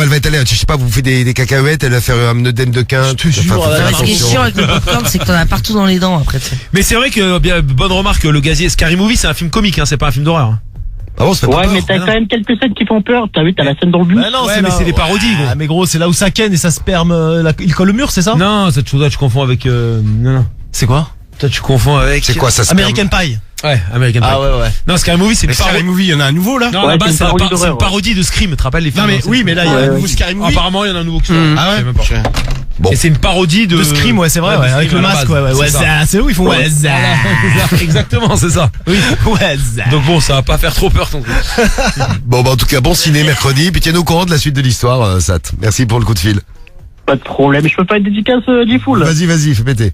elle va être allée, je sais pas, vous faites des cacahuètes, elle va faire un œdème de quinte. Je te jure, Ce qui est chiant avec le popcorn, c'est que t'en as partout dans les dents après. Mais c'est vrai que, bien, bonne remarque, le gazier Scary Movie, c'est un film comique, hein, c'est pas un film d'horreur. Ah bon, ça fait pas Ouais, peur. mais t'as quand même quelques scènes qui font peur. T'as vu, t'as la scène dans le bus. Bah non, Ouais, mais là- c'est des parodies, gros. Ah, mais gros, c'est là où ça ken et ça sperme, il colle le mur, c'est ça? Non, ça, toi, tu confonds avec, non. C'est quoi? Toi, tu confonds avec. C'est quoi ça? American Pie. Ouais, American Pie. Ah ouais. Non, Scary Movie, c'est Mais une parodie. Scary Movie, il y en a un nouveau là. Non, à Ouais, la base, c'est c'est une parodie c'est une d'horreur, parodie de Scream, tu te rappelles les films? Non mais c'est- oui, mais là il y a Ouais, un ouais. nouveau Scary Movie. Apparemment, il y en a un nouveau qui sort. Ah ouais. Je sais même pas. Bon. Et c'est une parodie de. De Scream, ouais, c'est vrai, de ouais, avec Scream le à la masque, base, ouais, c'est ça. c'est où ils font ouais, ça. Exactement, c'est ça. Oui, ouais, ça. Donc bon, ça va pas faire trop peur ton truc. Bon, bah, en tout cas, bon ciné mercredi, puis tiens-nous au courant de la suite de l'histoire, Sat. Merci pour le coup de fil. Pas de problème. Je peux pas être dédicace, G-Full. Vas-y, fais péter.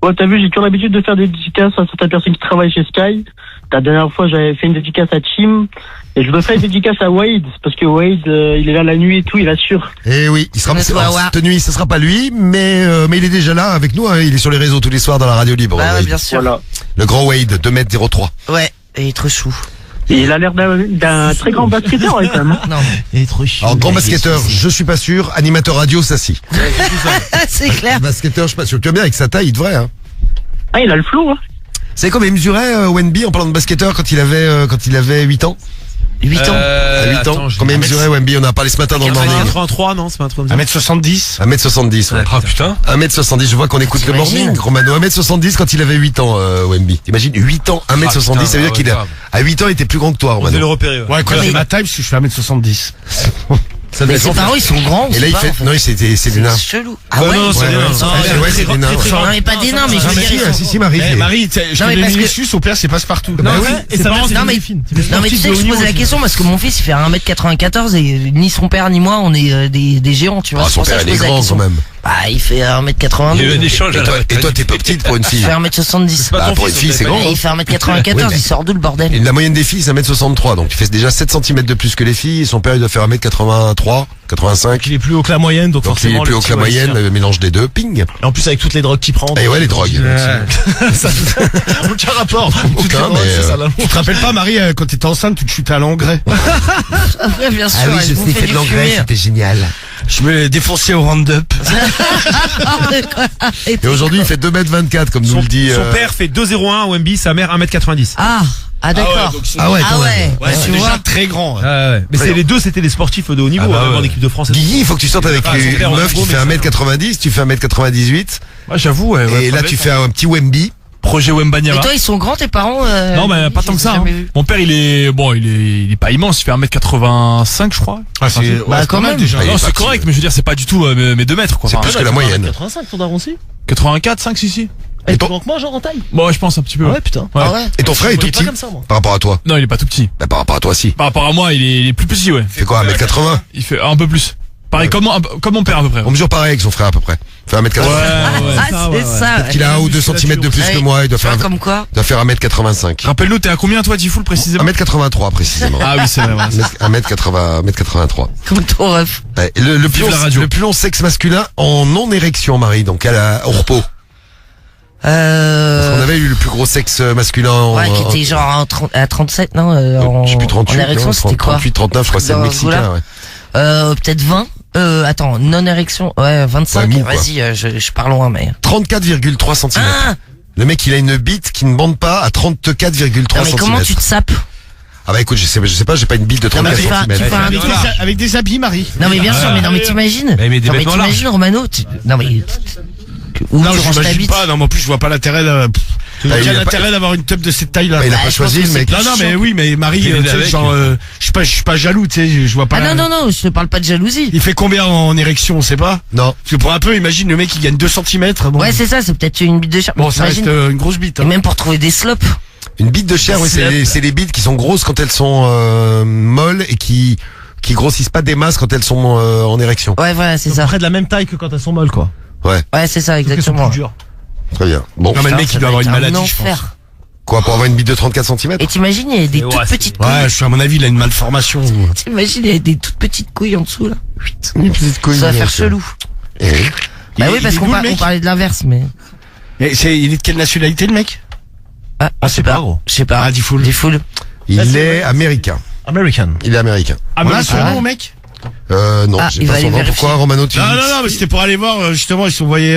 Ouais, t'as vu, j'ai toujours l'habitude de faire des dédicaces à certaines personnes qui travaillent chez Sky. La dernière fois, j'avais fait une dédicace à Chim. Et je voudrais faire une dédicace à Wade. Parce que Wade, il est là la nuit et tout, il assure. Eh oui, il sera Mais toi, ouais. cette nuit, ce sera pas lui, mais il est déjà là avec nous, hein, il est sur les réseaux tous les soirs dans la radio libre. Bah ouais, Wade. bien sûr. Voilà. Le grand Wade, 2m03. Ouais, et trop chou. Et il a l'air d'un très grand basketteur, ouais, quand même. Non, Il est trop chiant. Alors, grand basketteur, je suis pas sûr, animateur radio, ça si. c'est clair. Basketteur, je suis pas sûr. Tu vois bien, avec sa taille, il devrait, hein. Ah, il a le flow, hein. C'est comme il mesurait, Wemby, en parlant de basketteur, quand il avait 8 ans. 8 ans. À 8 ans. Combien il mesurait, Wemby? On en a parlé ce matin dans le morning. 83, non, c'est pas un truc comme ça. 1m70. 1m70, ouais. Ah putain. 1m70, je vois qu'on écoute le T'imagines morning, Romano. 1m70 quand il avait 8 ans, Wemby. T'imagines, 8 ans, 1m70, ça veut dire qu'il à 8 ans, il était plus grand que toi, On devait le Romano. repérer. Ouais, quand Non, j'ai mais- ma taille, parce que je fais 1m70. Ça Mais devait ses être parents, ils sont grands. Et là, il fait, non, c'est des nains. C'est chelou. Ah Ouais, ouais? non, c'est Ouais, des nains. ouais, c'est des nains. Non, mais pas des nains, mais je veux dire, ils sont... Si, Marie. Eh, Marie, je Non, mais te parce donne que- une suce, au pire, c'est passe-partout. Bah oui. Et ça va, Non, mais tu sais que je posais la question parce que mon fils il fait 1m94 et ni son père ni moi on est des géants, tu vois. Ah, C'est son pour ça père, que il je est posais la grand question. quand même. Bah, il fait 1m82. Il y a eu un échange à la Et toi, t'es pas petite pour une Je fille. fais 1m70. Pas Bah, ton pour une fils, fille, c'est on grand. Et il fait 1m94, Oui, mais- il sort d'où le bordel? Et la moyenne des filles, c'est 1m63, donc tu fais déjà 7 cm de plus que les filles, et son père, il doit faire 1m83, 85. Il est plus haut que la moyenne, donc Donc il est forcément. plus le haut petit que la va moyenne, réussir. le mélange des deux, ping. Et en plus, avec toutes les drogues qu'il prend. Et ouais, les drogues. Ça, aucun rapport. Toutes les Aucun, drogues, mais, c'est ça, là. Tu te rappelles pas, Marie, quand t'étais enceinte, tu te chutais à l'engrais? Ouais, bien sûr. je vous fais du fumier. c'était génial. Je me défonçais au Roundup. Et aujourd'hui, il fait 2m24, comme nous Son le dit. son père fait 2,01 à Wemby, sa mère 1m90. Ah, d'accord. Ah ouais, Ah quand même. ouais. Ouais, c'est Tu déjà vois. très grand. Ouais. Mais c'est les deux, c'était des sportifs de haut niveau, Ah bah même ouais. en équipe de France. Guigui, il faut que tu sortes avec Ah, son une père, meuf en qui gros, fait mais 1m90, tu fais 1m98, Ouais, j'avoue, ouais. et là tu fais un petit Wemby. Projet Et Wembanyama. toi, ils sont grands, tes parents? Non, mais pas tant que ça. Hein. Mon père, il est pas immense, il fait 1m85, je crois. Ah, c'est Bah, c'est quand pas mal même. déjà. Ah, il est Non, c'est parti, correct, ouais. mais je veux dire, c'est pas du tout mes 2 mètres, quoi. C'est plus que la moyenne. 85, ton daron aussi? 84, 5, si. Elle est ton- plus grand que moi, genre en taille? Bon, ouais, je pense un petit peu. Ah ouais, putain. Ouais. Ah ouais? Et ton frère est Je tout voyais pas petit comme ça, moi. par rapport à toi. Non, il est pas tout petit. Bah, par rapport à toi, si. Par rapport à moi, il est plus petit, ouais. Il fait quoi, 1m80? Il fait un peu plus. Pareil, comme mon père, à peu près. On mesure pareil avec son frère à peu près. Il fait 1m80. Ah, c'est ça. Il a 1 ou 2 cm de plus que Ouais. moi, il doit Tu vois, faire, comme quoi? il doit faire 1m85. Rappelle-nous, t'es à combien, toi, Tifoul, précisément? 1m83 précisément. Ah oui, c'est vrai, ouais. 1m83. Comme ton ref. Ouais, et le plus Vive la radio. long sexe masculin en non-érection, Marie, donc au repos. On avait eu le plus gros sexe masculin Ouais, qui était genre à 37, non? je sais plus, 38, en érection, non, c'était quoi? 38, 39, je crois que c'est le Dans ce mexicain, goût-là. ouais. Peut-être 20. Attends, non-érection. Ouais, 25. Ouais, mou, quoi. Vas-y, je pars loin, mais. 34,3 cm. Ah! Le mec, il a une bite qui ne bande pas à 34,3 Non, mais comment tu cm. te sapes? Ah bah écoute, je sais pas, j'ai pas une bite de Non, mais 34 tu fais un cm. truc. Avec des habits, Marie. Non, mais bien sûr, mais non, mais t'imagines? Mais des Non, mais vêtements t'imagines, Romano? Non, mais. Où Non, tu ranges ta j'imagine bite? pas. Non, mais en plus, je vois pas l'intérêt. Bah, il Quel a pas- intérêt d'avoir une teub de cette taille-là? Bah, il a Bah, pas je choisi, pense le que mec. c'est Non, mais oui, mais Marie, Il est tu sais, avec. genre, je suis pas jaloux, tu sais, je vois pas. Ah non, je te parle pas de jalousie. Il fait combien en érection, on sait pas? Non. Parce que pour un peu, imagine le mec qui gagne 2 cm. Bon, Ouais, c'est ça, c'est peut-être une bite de chair. bon, ça reste T'imagines? une grosse bite. Et Hein. même pour trouver des slopes. Une bite de chair, oui, c'est les bites qui sont grosses quand elles sont molles et qui grossissent pas des masses quand elles sont en érection. Ouais, voilà, c'est C'est ça. près de la même taille que quand elles sont molles, quoi. Ouais, Ouais, c'est ça, Sauf qu'elles sont exactement. plus dures. très bien. Bon, Non, mais le mec, Putain, il doit avoir une ça va être maladie, un je pense. enfer. quoi, pour avoir une bite de 34 cm? Et t'imagines, il y a des Mais ouais, toutes c'est- petites couilles. Ouais, je suis à mon avis, il a une malformation. T'imagines, il y a des toutes petites couilles en dessous, là. Une petite couille. Ça va faire chelou. Eh oui. Bah Il- oui, parce il est qu'on d'où, le mec on parlait de l'inverse, mais. Et il est de quelle nationalité, le mec? Ah, je sais pas. gros. Je sais pas. Ah, Difool. Difool. Il est américain. American. Il est américain. On a son Ah ouais. nom, mec? Non, Ah, j'ai il pas va son aller nom. vérifier. Pourquoi, Romano, tu Non, mais c'était pour aller voir, justement, ils sont envoyés,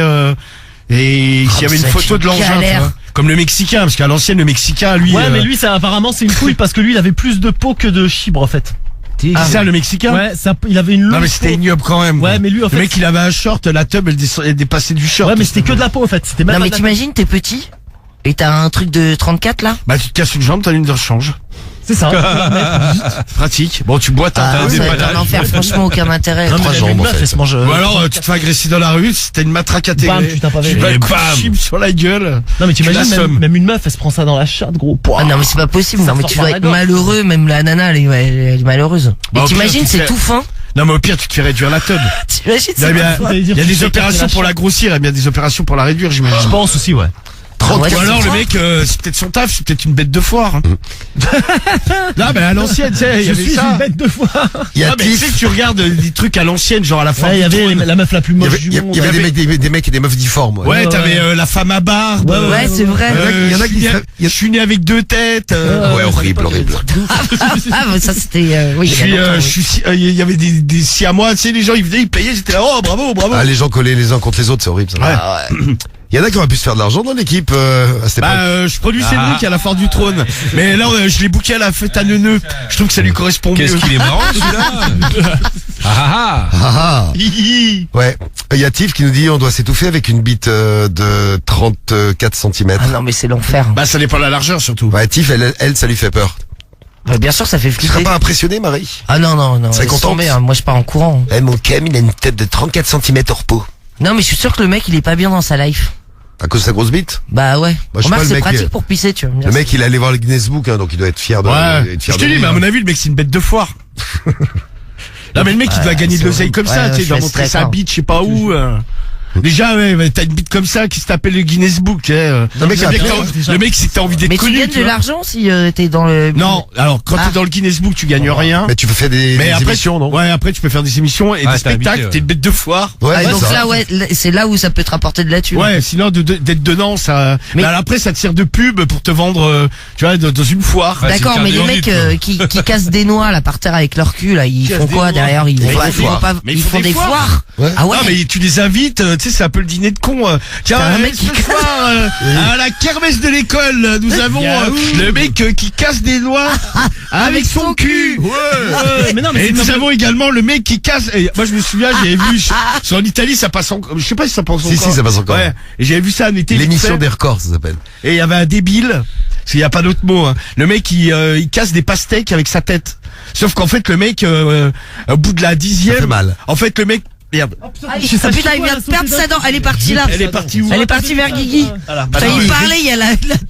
et Oh, il y avait une ça va être photo de l'engin, tu galère. vois. Comme le Mexicain, parce qu'à l'ancienne, le Mexicain, lui. Ouais, mais lui, ça, apparemment, c'est une couille parce que lui, il avait plus de peau que de chibre, en fait. C'est ça, le Mexicain? Ouais, il avait une longue Non, mais c'était peau. ignoble quand même. Ouais, mais lui, en fait. Le mec, il avait un short, la tub, elle dépassait du short. Ouais, mais c'était que de la peau, en fait. C'était même Non, pas mais de la- t'imagines, t'es petit et t'as un truc de 34 là. Bah, tu te casses une jambe, t'as une de rechange. C'est ça. Pratique. Bon, tu bois, Ah, t'as ça va être un enfer, franchement, aucun intérêt. Non, mais Trois même jambes, une en meuf, fait. elle se mange. Ou alors, tu te fais agresser dans la rue, c'était une matraque à Bam, tu tapes avec. Tu vas Et le bam. chip sur la gueule. Non, mais Tu t'imagines, l'assommes. même une meuf, elle se prend ça dans la chatte, gros. Ah non mais c'est pas possible, non mais sort tu par dois la être gorge. malheureux, même la nana elle est malheureuse. Bah, Et au pire, t'imagines tu c'est fais- tout fin. Non, mais au pire, tu te fais réduire la tub. T'imagines Il y a, c'est bien- tout fin. J'allais dire, il y a tu des fais opérations écarter pour la la grossir, il y a bien des opérations pour la réduire, Je j'imagine. pense aussi, ouais. Ah ouais, Ou alors c'est le ça. mec, c'est peut-être son taf, c'est peut-être une bête de foire. hein. Là, ben à l'ancienne, tu sais, il y Je avait suis ça. une bête de foie. Il y a Non, mais tu sais Tiff. que tu regardes des trucs à l'ancienne, genre à la fin. Ouais, il y du avait trône. la meuf la plus Il y moche avait, du il y monde. avait des mecs et des meufs difformes. Ouais, Ouais, t'avais ouais. la femme à barbe. Ouais, c'est vrai. Il y en a qui Je suis né avec deux têtes. Ouais, horrible, horrible. Ah bah ça c'était oui. il y a longtemps, oui. Il y avait des siamois, tu sais, les gens ils venaient, ils payaient, j'étais là, oh bravo, bravo. Ah, les gens collés les uns contre les autres, c'est horrible, ça. Ouais. Ah ouais. Il y en a qui auraient pu se faire de l'argent dans l'équipe, à cette époque. Bah, je produis Cédric à la fin du trône. Mais là, je l'ai booké à la fête à Neuneu. Je trouve que ça lui correspond mieux. Qu'est-ce qu'il est marrant celui-là. Ah ah Ah, ah. Ouais. Il y a Tiff qui nous dit on doit s'étouffer avec une bite de 34 cm. Ah non mais c'est l'enfer. Bah, ça dépend de la largeur, surtout. Ouais, Tiff, elle, ça lui fait peur. Bah, bien sûr ça fait Tu seras flipper. pas impressionné, Marie? Ah non non non. Serais laisse contente tomber, hein. Moi je pars en courant. Eh, mon Cam, il a une tête de 34 cm hors peau. Non mais je suis sûr que le mec il est pas bien dans sa life. À cause de sa grosse bite? Bah ouais. Moi, je sais Remarque pas, le c'est mec, pratique pour pisser tu vois. Le mec, il est allé voir le Guinness Book, hein, donc il doit être fier de, Ouais. être fier Je te de dis, lui, mais à hein. mon avis, le mec, c'est une bête de foire. Non, mais le mec, il doit gagner de c'est l'oseille vrai. comme ça, Ouais, tu sais, il je doit suis montrer assez sa d'accord. bite, je sais pas où. Déjà, ouais, t'as une bite comme ça qui s'appelle le Guinness Book, tu sais. Le mec, Le mec, c'est que t'as envie d'être Mais tu connu. gagnes tu de vois. l'argent si t'es dans le. Non, alors, quand Ah. t'es dans le Guinness Book, tu gagnes rien. Mais tu peux faire des Mais après, émissions, non? ouais, après, tu peux faire des émissions et Ah, des t'as spectacles, habité, ouais. t'es une bête de foire. Ouais, Ah, ouais, donc ça. là ouais c'est là où ça peut te rapporter de la thune. Ouais, sinon d'être dedans, ça. Mais- Mais après, ça te sert de pub pour te vendre, tu vois, dans une foire. Ouais, D'accord, c'est mais une les carte mecs de qui cassent des noix là par terre avec leur cul là, ils Cassent font des quoi noix. derrière? Ils Mais vont ils font des vont pas, foires. Mais ils font des foires. Ouais. Ah ouais. Non, mais tu les invites, tu sais, c'est un peu le dîner de con. Tiens, un mec ce qui soir, à la kermesse de l'école, nous avons le mec qui casse des noix avec son cul. Ouais, mais non, mais Et c'est nous comme- avons également le mec qui casse. Et moi, je me souviens, j'avais vu en Italie, ça passe encore. Je sais pas si ça passe encore. Si, ça passe encore. Ouais. Et j'avais vu ça en été. L'émission vite fait. des records, ça s'appelle. Et il y avait un débile, parce qu'il n'y a pas d'autre mot. Hein. Le mec, il casse des pastèques avec sa tête. Sauf qu'en fait, le mec, au bout de la 10e, Ça fait mal. en fait, le mec, merde, Ah, putain, il vient de perdre sa dent. Elle est partie là. elle est partie où Elle est partie vers Guigui. Voilà. Putain, non, il mais- parlait, il y a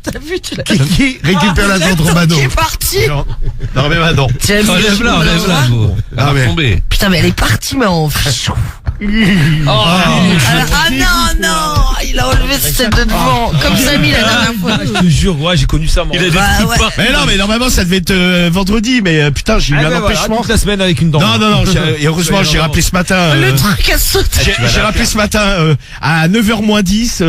t'as vu, tu l'as. Qui récupère la dent de Romano? Qui est partie. Non, mais non. Tu as vu Enlève-la, enlève-la. vous. Elle va mais- tomber. Putain, mais elle est partie, mais en. Ah non, non, il a enlevé cette tête de devant, comme Samy la dernière fois. Je te jure, ouais, j'ai connu ça moi. Il a des Bah, trucs ouais. pas. Mais non, mais normalement, ça devait être vendredi, mais putain, j'ai eu Ah, un ben voilà, empêchement. toute la semaine avec une dent. Non, et heureusement, j'ai rappelé ce matin. Le truc a sauté. J'ai rappelé ce matin à 9h moins 10.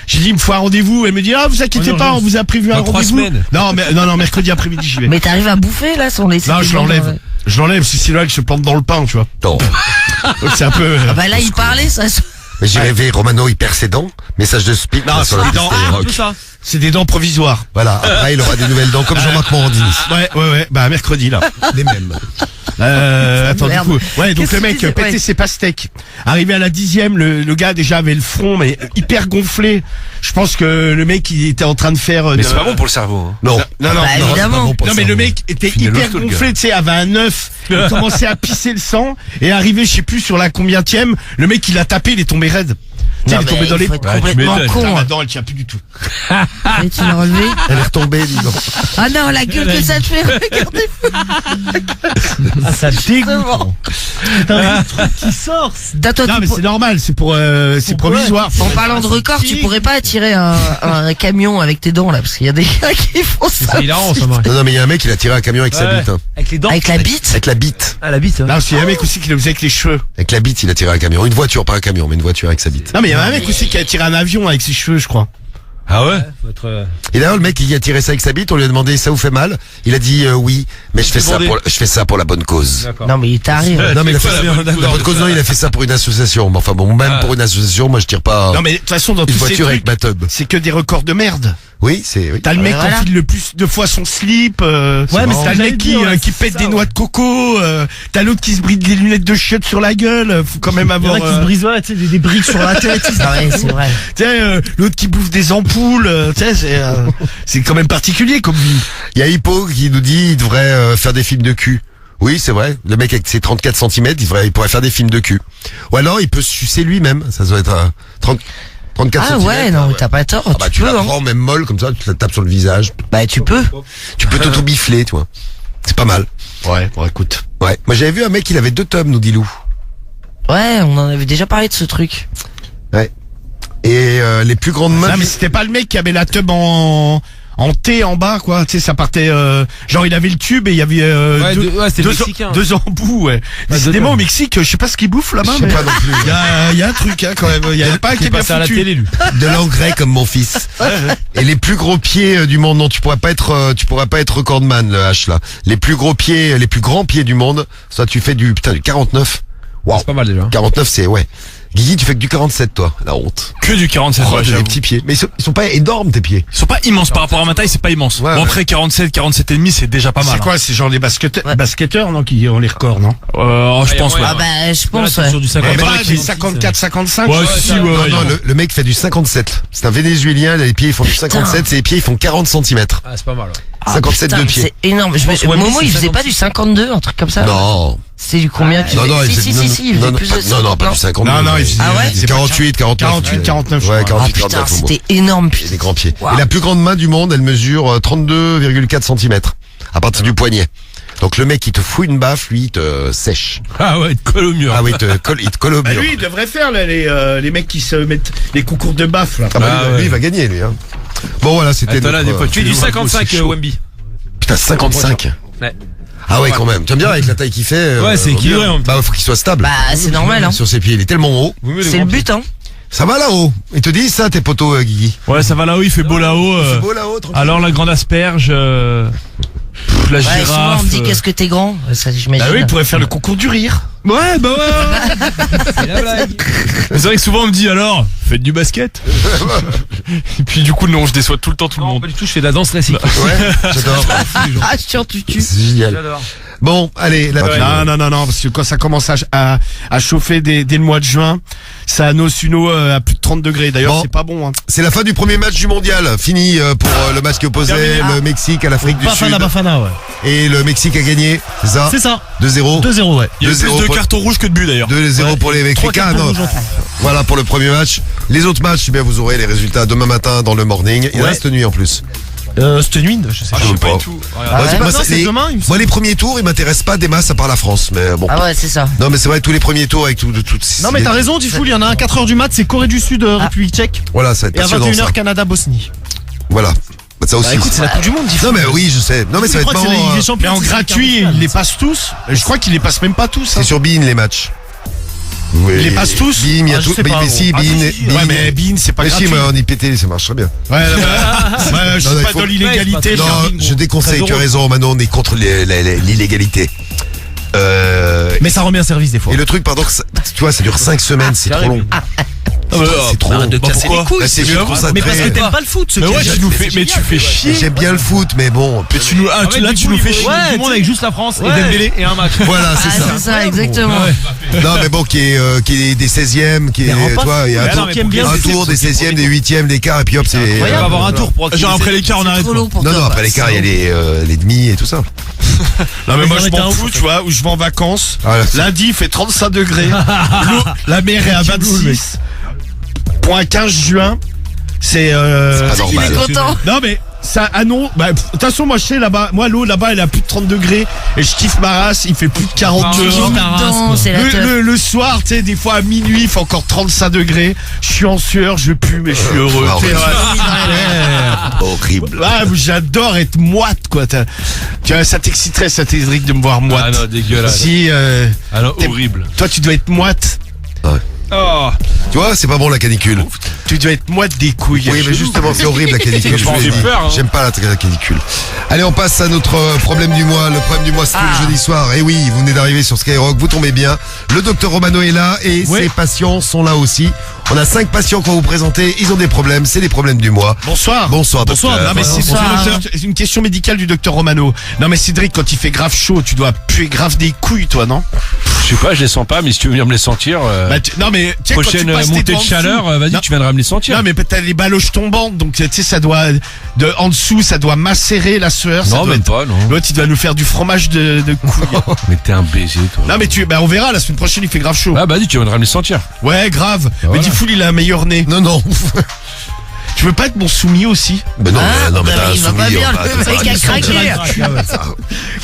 J'ai dit, il me faut un rendez-vous. Elle me dit, ah, vous inquiétez En pas, urgence. on vous a prévu un Dans 3 rendez-vous. semaines. Non, mercredi après-midi, j'y vais. Mais t'arrives à bouffer là sans laisser. Non, tes je dents l'enlève. dans- Je l'enlève, parce que sinon, elle se plante dans le pain, tu vois. Non. Donc c'est un peu. Ah bah là, il parlait, ça. Mais j'ai rêvé, Romano, il perd ses dents. Message de speed Non, sur la c'est piste des dents. Skyrock. ça. C'est des dents provisoires. Voilà, après il aura des nouvelles dents comme Jean-Marc Morandini. Ouais. Bah, mercredi, là. Les mêmes. Attends, du Merde. coup. Ouais, donc Qu'est-ce le que mec tu disais? pétait Ouais. ses pastèques. Arrivé à la 10e, le gars déjà avait le front, mais hyper gonflé. Je pense que le mec, il était en train de faire. Mais c'est pas bon pour le cerveau. hein. Non. Non, Bah, c'est évidemment. pas bon pour Non le mais le cerveau. mec était Fini hyper l'hosto, le gonflé, tu sais, avait un œuf, il commençait à pisser le sang, et arrivé, je sais plus sur la combienième, le mec il a tapé, il est tombé raide. Tu sais, Non, il est tombé mais dans les. il faut être Ouais, tu complètement m'étonnes. Putain, con. ma dent, elle tient plus du tout. Et tu l'as relevé. Elle est retombée, dis donc. Ah non, la gueule que ça te fait, regardez. Ah, ça dégoûte. Vraiment. Putain, le truc qui sort. T'as toi, Non tu mais pour- c'est normal, c'est pour, c'est provisoire. En parlant de record, tu pourrais pas attirer un camion avec tes dents là, parce qu'il y a des gars qui font ça. C'est hilarant ça, Marie. Non, mais il y a un mec, il a tiré un camion avec sa Ouais. bite. Hein. Avec les dents. Avec la bite. Avec la bite. Ah, la bite. Non, parce qu'il y a un mec aussi qui le faisait avec les cheveux. Avec la bite, il a tiré un camion. Une voiture, pas un camion, mais une voiture avec sa bite. Non mais il y a un mec aussi qui a tiré un avion avec ses cheveux, je crois. Ah ouais. Et d'ailleurs, le mec qui a tiré ça avec sa bite, on lui a demandé ça vous fait mal. Il a dit oui, mais je fais ça pour la bonne cause. Non, mais il t'arrive. Non, mais il a fait ça la bonne cause. Non, il a fait ça pour une association. Mais enfin bon, même pour une association, moi je tire pas. Non, mais de toute façon, dans une tous ces voiture avec trucs, ma tub. c'est que des records de merde. Oui, c'est. Oui. T'as le mec qui Voilà. enfile le plus de fois son slip. Ouais, mais t'as le mec qui pète des noix de coco. T'as l'autre qui se bride des lunettes de chiottes sur la gueule. Faut quand même avoir. qui se brisent, ouais, tu sais, des briques sur la tête. Ah ouais, c'est vrai. Tu sais, l'autre qui bouffe des ampoules. Tu sais, c'est quand même particulier comme vie. Il y a Hippo qui nous dit il devrait faire des films de cul. Oui, c'est vrai. Le mec avec ses 34 cm, il pourrait faire des films de cul. Ou alors il peut se sucer lui-même. Ça doit être 34 Ah cm. ouais, non, t'as pas tort. Ah bah tu peux, la hein. prends même molle comme ça, tu la tapes sur le visage. Bah tu peux. Tu peux t'auto-bifler, tu vois. C'est pas mal. Ouais, bon, écoute. Ouais. Moi j'avais vu un mec, il avait 2 tubs, nous dit Lou. Ouais, on en avait déjà parlé de ce truc. Ouais. Et les plus grandes mains. Non, mais c'était pas le mec qui avait la tub en T en bas, quoi. Tu sais, ça partait, genre, il avait le tube et il y avait, c'était le Mexicain. deux embouts, ouais. Décidément, au Mexique, je sais pas ce qu'ils bouffent là-bas, Je sais mais. pas non plus. Il y a un truc, hein, quand même. Il y a pas un qui est bien passé à la foutu. télé, lui. De l'engrais comme mon fils. Et les plus gros pieds du monde, non, tu pourras pas être recordman, le H là. Les plus grands pieds du monde, ça tu fais du 49. Waouh. C'est pas mal déjà. 49 c'est, ouais. Guigui, tu fais que du 47 toi, la honte. Que du 47, Oh, ouais, j'ai des j'avoue. petits pieds. Mais ils sont pas énormes tes pieds. Ils sont pas immenses par rapport à ma taille, c'est pas immense. Ouais, bon, ouais. après 47 et demi, c'est déjà pas mal. C'est quoi, c'est genre les basketteurs, non, qui ont les records, non? Je pense, ouais. Ah bah je pense, Là, ouais. sur du Ouais, 50. pas des 54, 55. Ouais, si, ouais, Non, ouais. non, le mec fait du 57. C'est un Vénézuélien, les pieds ils font du 57, ses pieds ils font 40 cm. Ah, c'est pas mal. Ouais. Ah, 57 putain, de mais pied. c'est énorme. Momo, il faisait pas du 52, un truc comme ça? Non. C'est du combien tu Non, non, si, il faisait plus de ça. non, pas du 52. Non, non, il faisait- Ah ouais? C'est 48, 49. 48, 49, je Ouais, crois. 48, Ah putain, 49. c'était énorme, J'ai putain. des grands pieds. Wow. Et la plus grande main du monde, elle mesure 32,4 cm. À partir du poignet. Donc le mec, il te fout une baffe, lui, il te sèche. Ah ouais, il te colle au mur. Ah oui, il te colle au Bah mur. lui, il devrait faire là, les mecs qui se mettent les concours de baffe là. Ah bah, Ah lui, ouais. il va gagner, lui. Hein. Bon, voilà, c'était Attends, là, notre, des fois, tu fais du c'est 55, chaud. Wemby. Putain, 55. Ouais. Ah ouais, quand même. Tu aimes bien avec la taille qu'il fait. Ouais, c'est vaut équilibré, mieux. en même temps. Bah, faut qu'il soit stable. Bah c'est normal, hein. Sur ses pieds, il est tellement haut. C'est le but, hein. Ça va là-haut. Ils te disent ça, tes potos, Guigui. Ouais, ça va là-haut, il fait beau là-haut. C'est beau là-haut, tranquille. Alors la grande asperge, la Ouais, souvent girafe. on me dit qu'est-ce que t'es grand. Ça, j'imagine. Bah oui, il pourrait faire le concours du rire. Ouais, bah ouais. C'est la blague. Mais c'est vrai que souvent on me dit alors, faites du basket. Et puis du coup non, je déçois tout le temps tout le Non, monde. pas du tout, je fais de la danse classique. Ouais, j'adore. Ah, tiens, tu tues. C'est génial. J'adore. Bon, allez, la Non, parce que quand ça commence à chauffer dès le mois de juin, ça annonce une eau à plus de 30 degrés. D'ailleurs, Bon. c'est pas bon. Hein. c'est la fin du premier match du mondial. Fini pour le match qui opposait Terminé. le Mexique à l'Afrique du Sud. Bafana, ouais. Et le Mexique a gagné, c'est ça C'est ça. 2-0. 2-0, ouais. Il y a eu 2-0 plus de pour- cartons rouges que de buts d'ailleurs. 2-0 pour les Mexicains. cartons Non. rouges en tout. Voilà pour le premier match. Les autres matchs, eh bien, vous aurez les résultats demain matin dans le morning. Il Ouais. reste nuit en plus. Cette nuit, je sais Ah, pas. je sais pas pas. du tout. Ah Regarde. ouais Moi, non, c'est les- demain, il me semble. moi, les premiers tours, ils m'intéressent pas des masses à part la France. Mais bon. Ah ouais, c'est ça. Non, mais c'est vrai, tous les premiers tours avec tout. Non, mais t'as raison, Diffoul, il y en a un 4h du mat, c'est Corée du Sud, République tchèque. Voilà, ça va être Et à passionnant. 21h, Ça. Canada, Bosnie. Voilà. Bah, ça aussi. Bah écoute, c'est la Coupe du Monde, Diffoul. Non, mais oui, je sais. Non, mais ça va Je être crois que c'est la marrant. Ligue des hein. Champions, Mais en c'est gratuit, le il les passe tous. Je crois qu'il les passe même pas tous. C'est Hein. sur Bein les matchs. Oui. Ils les passent tous Bein, il y a Ah, je tout. sais pas, Mais si, gros. Bein. Ah, si, si. Bein. Ouais, mais Bean, c'est pas Mais si, gratuit. moi, en IPT, ça marche très bien. Ouais, je Non, suis non, il pas faut- dans l'illégalité. Non, je déconseille, tu as raison, Manon, on est contre l'illégalité. Mais ça remet un service des fois. Et le truc, pardon, que ça- tu vois, ça dure 5 semaines, c'est trop long. C'est trop long. de casser les couilles. Là, c'est mieux de concentrer. Mais parce que t'aimes pas le foot, ce Mais qui ouais, est tu nous fais, mais tu fais chier. J'aime bien le foot, mais bon. Mais tu nous, là, tu nous fais chier. Ouais, Tout le monde avec juste la France et Ouais. Dembélé et un match. Voilà, Ah, c'est ça. c'est ça, exactement. Non, mais bon, qui est des 16e, qui est, Mais rends tu pas vois, il y a Mais un non, tour, mais pour qu'il y ait un tour des 16e, des 8e, des quarts, et puis hop, c'est. Il va avoir un tour pour Genre après l'écart, on arrête. Trop long pour Non, toi. non, après l'écart, il y a les demi et tout ça. Non, mais moi, je Mais m'en t'es un fous, ouf, tu vois, où je vais en vacances. Ah, là, c'est- Lundi, il fait 35 degrés. La mer est à 26. Pour un 15 juin, c'est. pas Il normal. est content. Non, mais ça annonce. Bah, de toute façon, moi, je sais là-bas. Moi, l'eau là-bas, elle est à plus de 30 degrés. Et je kiffe ma race. Il fait plus de 40 Ah, dehors. Non, c'est la teuf. Le soir, tu sais, des fois à minuit, il fait encore 35 degrés. Je suis en sueur, je pue, mais je suis heureux. Ah, Tu sais, ouais. ouais. Horrible. Ah, j'adore être moite, quoi. Tu vois, ça t'exciterait, ça t'exciterait de me voir moite. Ah non, dégueulasse. Si, Ah non, T'es- horrible. toi, tu dois être moite. Oh. Tu vois, c'est pas bon la canicule. Tu dois être moite des couilles. Oui, mais justement, c'est horrible la canicule. je vous l'ai dit. J'aime pas la canicule. Allez, on passe à notre problème du mois. Le problème du mois, c'est le jeudi soir. Et oui, vous venez d'arriver sur Skyrock, vous tombez bien. Le docteur Romano est là et ses patients sont là aussi. On a 5 patients qu'on va vous présenter. Ils ont des problèmes, c'est les problèmes du mois. Bonsoir. Bonsoir, docteur. Non, mais c'est une question médicale du docteur Romano. Non, mais Cédric, quand il fait grave chaud, tu dois puer grave des couilles, toi, non? Je sais pas, je les sens pas, mais si tu veux venir me les sentir, non, mais, tu sais, prochaine quand tu passes montée tes de doigts en chaleur, dessous- vas-y, Non. tu viendras me les sentir. Non, mais t'as les baloches tombantes, donc, tu sais, ça doit, en dessous, ça doit macérer la sueur. ça Non, doit même être- pas, non. L'autre, il doit nous faire du fromage de couilles. Mais t'es un baiser, toi. Non, mais on verra, la semaine prochaine, il fait grave chaud. Ah, vas-y, tu viendras me les sentir. Ouais, grave. Mais voilà. Diffoul, il a un meilleur nez. Non. Tu veux pas être mon soumis aussi? Mais non, mais bah, t'as un il va pas soumis, bien, on va- le mec a craqué.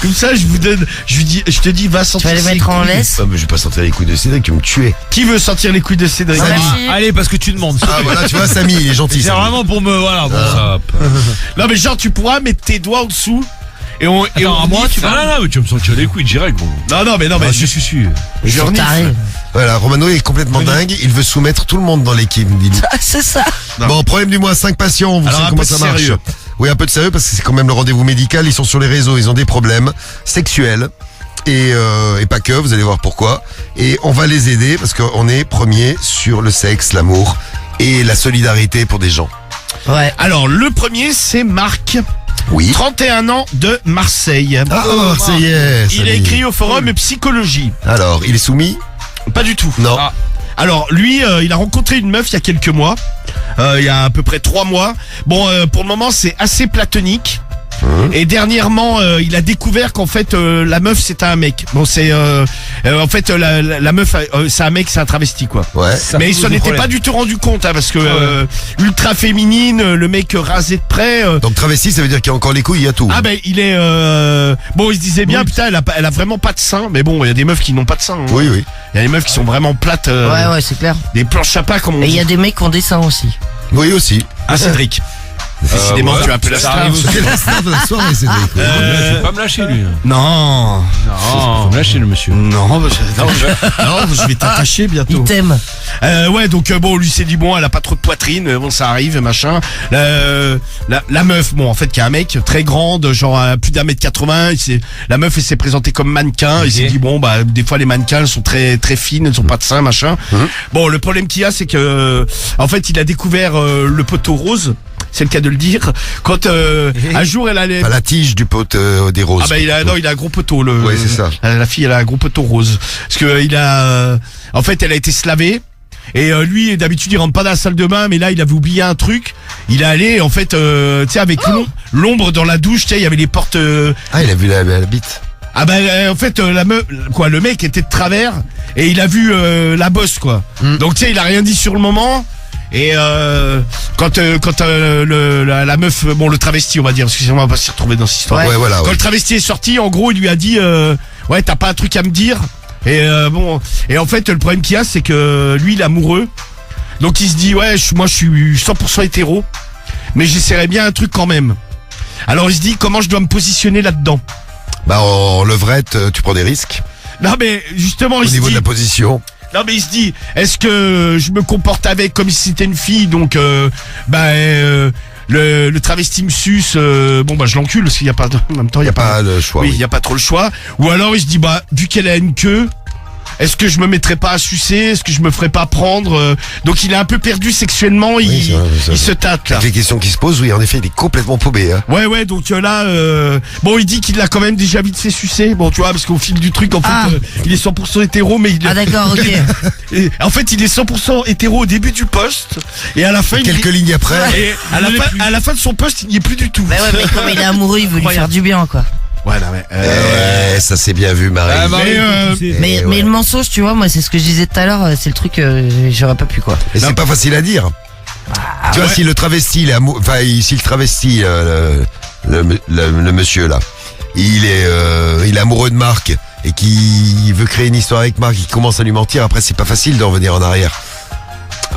Comme ça, je te dis, va Tu sentir vas les ses mettre en couilles. laisse. Ah, mais je vais pas sentir les couilles de Cédric, tu me tuer. Qui veut sentir les couilles de Cédric? Samy. Merci. Allez, parce que tu demandes. Ah, voilà, tu vois, Samy, il est gentil. C'est Samy. vraiment pour me, voilà, bon. Hop. Non, mais genre, tu pourras mettre tes doigts en dessous. Et on Attends, à moi, tu vas. Non, mais tu vas me sentir les couilles direct, bon. Non, mais Ah, je suis sûr. Ils sont tarés. Voilà, Romano est complètement dingue. Il veut soumettre tout le monde dans l'équipe, dis-nous. Ah, c'est ça. Non. Bon, problème du mois, 5 patients, vous Alors, savez un comment peu ça de marche. sérieux. Oui, un peu de sérieux parce que c'est quand même le rendez-vous médical. Ils sont sur les réseaux, ils ont des problèmes sexuels. Et pas que, vous allez voir pourquoi. Et on va les aider parce qu'on est premier sur le sexe, l'amour et la solidarité pour des gens. Ouais. Alors, le premier, c'est Marc. Oui. 31 ans de Marseille. Ah, ça y est. Il a écrit au forum Psychologie. Alors, il est soumis? Pas du tout. Non. Ah. Alors, lui, il a rencontré une meuf il y a quelques mois. Il y a à peu près 3 mois. Bon, pour le moment, c'est assez platonique. Et dernièrement, il a découvert qu'en fait, la meuf, c'était un mec. Bon, c'est... en fait, la meuf, c'est un mec, c'est un travesti, quoi. Ouais. Mais il s'en était pas du tout rendu compte, hein, parce que ultra féminine, le mec rasé de près... Donc travesti, ça veut dire qu'il y a encore les couilles, il y a tout. Ah ben il est bon, il se disait bien putain, elle a vraiment pas de seins, mais bon, il y a des meufs qui n'ont pas de seins. Hein. Oui. Il y a des meufs qui sont vraiment plates, Ouais, c'est clair. des planches à pas comme on Et il dit. y a des mecs qui ont des seins aussi. Oui aussi. Ah Cédric. Décidément, ouais, tu as un peu la ça star. arrive aussi. C'est la star de la soirée, Cédric. Tu vas pas me lâcher, lui. Non. Faut me lâcher, le monsieur. Non, je vais t'attacher bientôt. Ils t'aiment. Ouais, donc bon, lui s'est dit bon, elle a pas trop de poitrine, bon ça arrive, machin. La meuf, bon en fait, qui est un mec très grande, genre à plus d'1m80. La meuf, elle s'est présentée comme mannequin. Il s'est dit bon bah des fois les mannequins elles sont très très fines, elles sont pas de seins, machin. Bon, le problème qu'il y a, c'est que en fait, il a découvert le poteau rose. C'est le cas de le dire. Quand un jour elle allait. Pas la tige du pote des roses. Ah bah il a un gros poteau Ouais, c'est ça. La fille elle a un gros poteau rose parce que il a en fait elle a été slavée et lui d'habitude il rentre pas dans la salle de bain, mais là il avait oublié un truc. Il est allé en fait tu sais avec l'ombre dans la douche, tu sais il y avait les portes Ah, il a vu la bite. ah bah en fait le mec était de travers et il a vu la bosse quoi. Donc tu sais il a rien dit sur le moment. Et quand la meuf, bon le travesti on va dire, parce que sinon on va pas s'y retrouver dans cette histoire. Ouais, voilà. Quand Ouais. le travesti est sorti, en gros il lui a dit ouais t'as pas un truc à me dire. Et bon, et en fait le problème qu'il y a c'est que lui il est amoureux. Donc il se dit ouais moi je suis 100% hétéro, mais j'essaierai bien un truc quand même. Alors il se dit comment je dois me positionner là-dedans. Bah, en levrette, tu prends des risques. Non mais justement Au il se niveau dit de la position. non mais il se dit, est-ce que je me comporte avec comme si c'était une fille, donc le travesti me suce, bon bah je l'encule parce qu'il y a pas en même temps Il n'y a pas le choix. oui, il Oui. y a pas trop le choix. Ou alors il se dit bah vu qu'elle a une queue, est-ce que je me mettrais pas à sucer, est-ce que je me ferais pas prendre donc il est un peu perdu sexuellement, Oui, c'est vrai, il se tâte là. Avec les questions qui se posent, oui, en effet, il est complètement paumé. Hein. Ouais donc là bon il dit qu'il l'a quand même déjà vite fait sucer, bon tu vois parce qu'au fil du truc en fait il est 100% hétéro, mais Ah d'accord, ok. et, en fait il est 100% hétéro au début du poste et à la fin Quelques lignes après. et à la fin de son poste il n'y est plus du tout. Bah ouais, mais comme il est amoureux, il veut lui faire du bien, quoi. Ouais, non, mais, Ouais, ça c'est bien vu, Marie. Ah, Marie, tu sais. Mais ouais. le mensonge, tu vois, moi, c'est ce que je disais tout à l'heure, c'est le truc, j'aurais pas pu, quoi. Et c'est pas facile à dire. Tu vois, si le travesti, si le travesti, le monsieur là, il est amoureux de Marc et qui veut créer une histoire avec Marc, il commence à lui mentir, après c'est pas facile de revenir en arrière.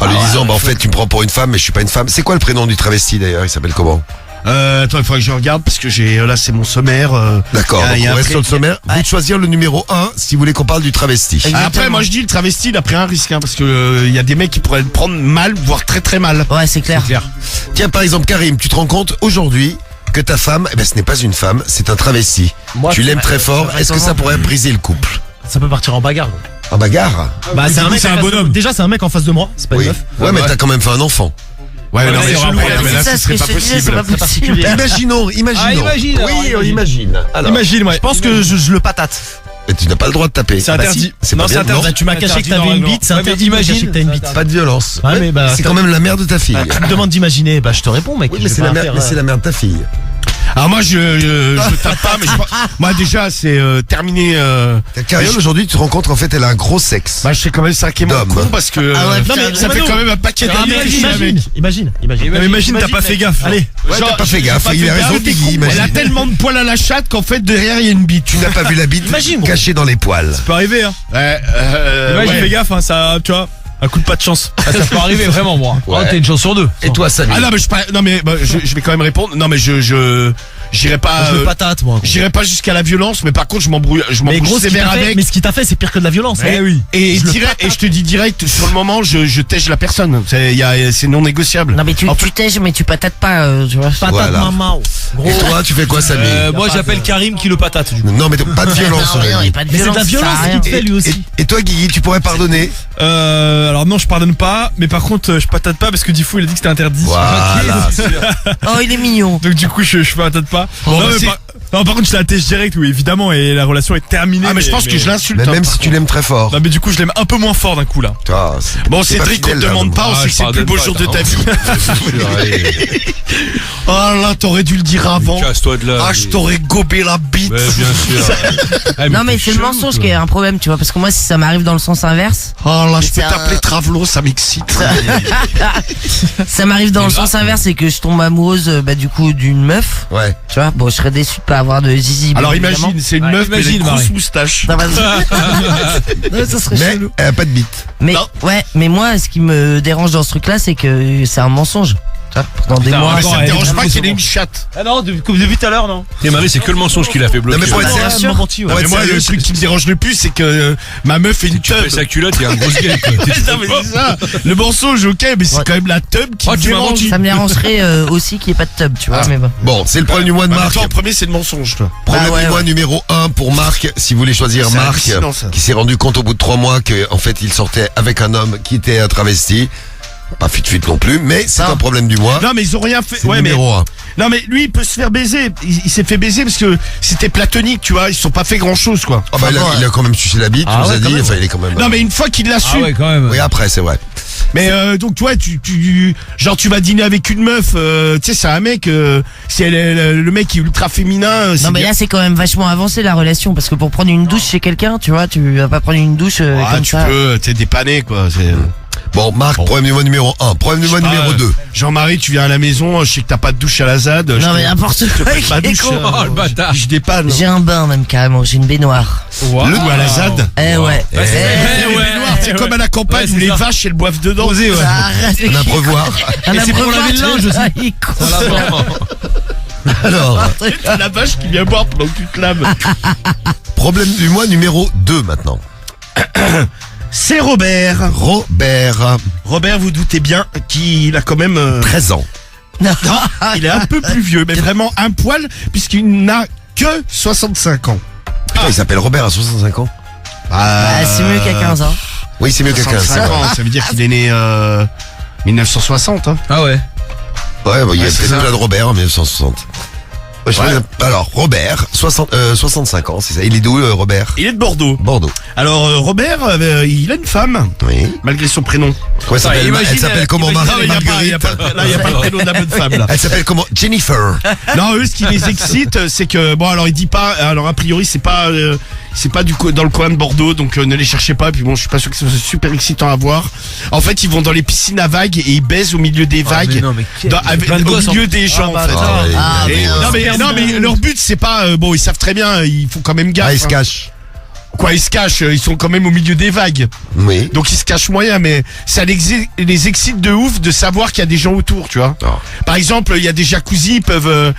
En lui disant, bah en fait tu me prends pour une femme, mais je suis pas une femme. C'est quoi le prénom du travesti d'ailleurs? Il s'appelle comment? Attends, il faudrait que je regarde parce que là c'est mon sommaire. D'accord, donc on reste sur le sommaire. Vous de choisir le numéro 1 si vous voulez qu'on parle du travesti. Après, moi je dis le travesti, il a pris un risque, parce que il y a des mecs qui pourraient le prendre mal, voire très très mal. Ouais, c'est clair. Tiens, par exemple, Karim, tu te rends compte aujourd'hui que ta femme, ce n'est pas une femme, c'est un travesti. Moi, tu l'aimes très fort. Est-ce que ça pourrait briser le couple? Ça peut partir en bagarre. En bagarre? Bah, c'est un mec, c'est un bonhomme. Déjà, c'est un mec en face de moi, c'est pas une meuf. Ouais, mais t'as quand même fait un enfant. Ouais, non, mais là, c'est ce serait pas possible. possible. Imaginons. imagine, Oui, alors, imagine. Alors, Imagine, ouais. Je pense que je le patate. mais tu n'as pas le droit de taper. C'est interdit. C'est Non, pas c'est bien, interdit. non. Bah, tu m'as caché que t'avais une bite, c'est Ouais, mais interdit de me cacher imagine. que t'as une bite. Pas de violence. Ouais, mais bah, C'est quand même la mère de ta fille. tu me demandes d'imaginer, bah je te réponds, mec. Oui, Je mais vais c'est pas la mère, faire, mais c'est la mère de ta fille. Alors moi je tape pas, mais moi déjà c'est terminé. Ta carrière aujourd'hui, tu te rends compte qu'en fait, elle a un gros sexe. Bah je sais quand même sacrément D'homme. con parce que Ah ouais, non, putain, mais ça mais fait non. quand même un paquet d'années que je suis avec. Imagine. Non, mais imagine, t'as pas fait gaffe. Allez. Ouais, Genre, t'as pas fait j'ai gaffe. pas Il a fait raison, gaffe, Guigui, Elle a imagine. tellement de poils à la chatte qu'en fait derrière il y a une bite. Tu n'as pas vu la bite Imagine. cachée dans les poils. Ça peut arriver, hein. Imagine, fais gaffe, hein, ça, tu vois, un coup de pas de chance. Ça peut arriver vraiment, moi. Ouais. Oh, t'es une chance sur deux. Et toi, Samy? Ah non mais je vais quand même répondre. Non mais j'irai pas. Je le patate, moi. J'irai pas jusqu'à la violence, mais par contre je m'embrouille Mais gros, sévère avec. mais ce qu'il t'a fait, c'est pire que de la violence. Eh hein. oui. Et je te dis direct, sur le moment, je tège la personne. C'est non négociable. Non, mais tu tèges, mais tu patates pas, tu vois. Patate, Voilà. maman. Et toi, tu fais quoi, Samy? Moi, j'appelle Karim qui le patate, du coup. Non, mais pas de violence. Non, il y a Aurélie. pas de Mais c'est de la ça violence sert à qu'il te rien. fait lui aussi. Et toi, Guigui, tu pourrais pardonner? Alors non, je pardonne pas, mais par contre, je patate pas parce que Diffou il a dit que c'était interdit. Voilà. Oh, il est mignon. Donc du coup, je patate pas. Oh, non, bah, mais c'est- par contre, je la tèche direct, oui, évidemment, et la relation est terminée. Ah mais je pense que je l'insulte. Mais hein, même par si tu contre. l'aimes très fort. Non, mais du coup, je l'aime un peu moins fort d'un coup là. Toi, Bon c'est pas Cédric, on te fidèle, demande là, pas, on Ah, sait que je c'est le plus beau pardonne jour pas, de ta vie. Oh là, t'aurais dû le dire avant. Casse-toi de là. Ah, je t'aurais gobé la bite. Ouais, bien sûr. Non, mais c'est le mensonge qui est un problème, tu vois. Parce que moi, si ça m'arrive dans le sens inverse, Oh là, je peux C'est un- t'appeler Travelo, ça m'excite. ça m'arrive dans le sens inverse et que je tombe amoureuse, du coup, d'une meuf. Ouais. Tu vois, bon, je serais déçu de pas avoir de zizi. Alors bien évidemment. imagine, c'est une Ouais, meuf mais elle a une imagine, grosse Marie. moustache. Ça va. Ouais, ça serait Mais chelou. elle a pas de bite. Mais, Non. ouais, mais moi, ce qui me dérange dans ce truc-là, c'est que c'est un mensonge. Tu vois, pendant des Putain, mois. Ah, mais ça me elle- dérange pas c'est qu'il ait bon. une chatte. Ah non, depuis tout à l'heure, non. Et Marie, c'est que le mensonge qui l'a fait bloquer. Non, mais pour être Ouais, sérieux, bien sûr. Menti, ouais. Non, mais être moi, sérieux, le truc qui me dérange le plus, c'est que ma meuf est une Tu tub. fais sa culotte, il y a un gros gueule, quoi. Non, mais c'est ça. Le mensonge, ok, mais c'est Ouais. quand même la tub qui Oh, me tu m'as dérange. menti. Ça me dérangerait aussi qu'il n'y ait pas de tub, tu vois. Ah. Mais bon. Bon, c'est le problème du mois de Bah, Marc. toi, en premier, c'est le mensonge, toi. Problème Bah ouais, du mois ouais. numéro 1 pour Marc. Si vous voulez choisir C'est Marc, hallucinant, ça. qui s'est rendu compte au bout de 3 mois que en fait il sortait avec un homme qui était un travesti. Pas fut non plus, mais c'est Non. un problème du mois. Non, mais ils ont rien fait. C'est Ouais, le mais. numéro 1. Non, mais lui, il peut se faire baiser. Il s'est fait baiser parce que c'était platonique, tu vois. Ils se sont pas fait grand chose, quoi. Ah bah, il a quand même sucé la bite, Ah tu nous ouais, as quand dit. même. Enfin, il est quand même. Non, mais une fois qu'il l'a su. Ah ouais, quand même. Oui, après, c'est vrai. Mais donc toi genre tu vas dîner avec une meuf, tu sais c'est un mec, si le mec est ultra féminin, c'est Non, mais bien. là, c'est quand même vachement avancé la relation. Parce que pour prendre une douche chez quelqu'un, tu vois, tu vas pas prendre une douche Ah, comme tu ça. peux, t'es dépanné quoi. Bon, Marc, problème du mois numéro 1. Problème du mois Je sais pas, numéro 2. Jean-Marie, tu viens à la maison, je sais que t'as pas de douche à la ZAD. Non, mais n'importe quoi. Pas de qui est douche. con. Oh, le bâtard. Je dépanne. J'ai un bain, même carrément. J'ai une baignoire. Le ou à la ZAD. Eh ouais. Eh, Eh, ouais, baignoire, c'est ouais. comme à la campagne Ouais, où c'est les ça. vaches elles boivent dedans. Arrête. Un abreuvoir. Un Et c'est pour abreuvoir, laver le tu- linge aussi. Ah, il est con. Alors, T'as la vache qui vient boire pendant que tu te laves. problème du mois numéro 2 maintenant. C'est Robert. Robert, Robert, vous doutez bien qu'il a quand même. 13 ans. Non. Il est un peu plus vieux, mais vraiment un poil, puisqu'il n'a que 65 ans. Putain, il s'appelle Robert à 65 ans. Bah, c'est mieux qu'à 15 ans. Oui, c'est mieux que 15. 65 ans, ça veut dire qu'il est né 1960. Hein. Ah ouais. Ouais, bah, il y a Ouais, c'est peut-être ça. plein de Robert en 1960. Ouais, alors, Robert, 65 ans, c'est ça. Il est d'où, Robert? Il est de Bordeaux. Bordeaux. Alors Robert, il a une femme, Oui. malgré son prénom. Quoi, Attends, elle imagine, s'appelle comment, imagine- Non, mais il y a pas- il y a Marguerite? pas- là, il n'y a pas le prénom de la bonne femme là. Elle s'appelle comment? Jennifer. Non, eux, ce qui les excite, c'est que bon, alors il dit pas. Alors a priori, c'est pas dans le coin de Bordeaux, donc ne les cherchez pas. Puis bon, je suis pas sûr que ce soit super excitant à voir. En fait, ils vont dans les piscines à vagues et ils baisent au milieu des vagues, mais non, mais au milieu des gens en fait. Ah, oui. Ah, Et- mais non mais leur but c'est pas bon, ils savent très bien, il faut quand même gaffe. Ah, il se hein. cache. Quoi, ils se cachent, ils sont quand même au milieu des vagues. Oui. Donc ils se cachent moyen, mais ça les excite de ouf de savoir qu'il y a des gens autour, tu vois. Oh. Par exemple, il y a des jacuzzis, ils peuvent,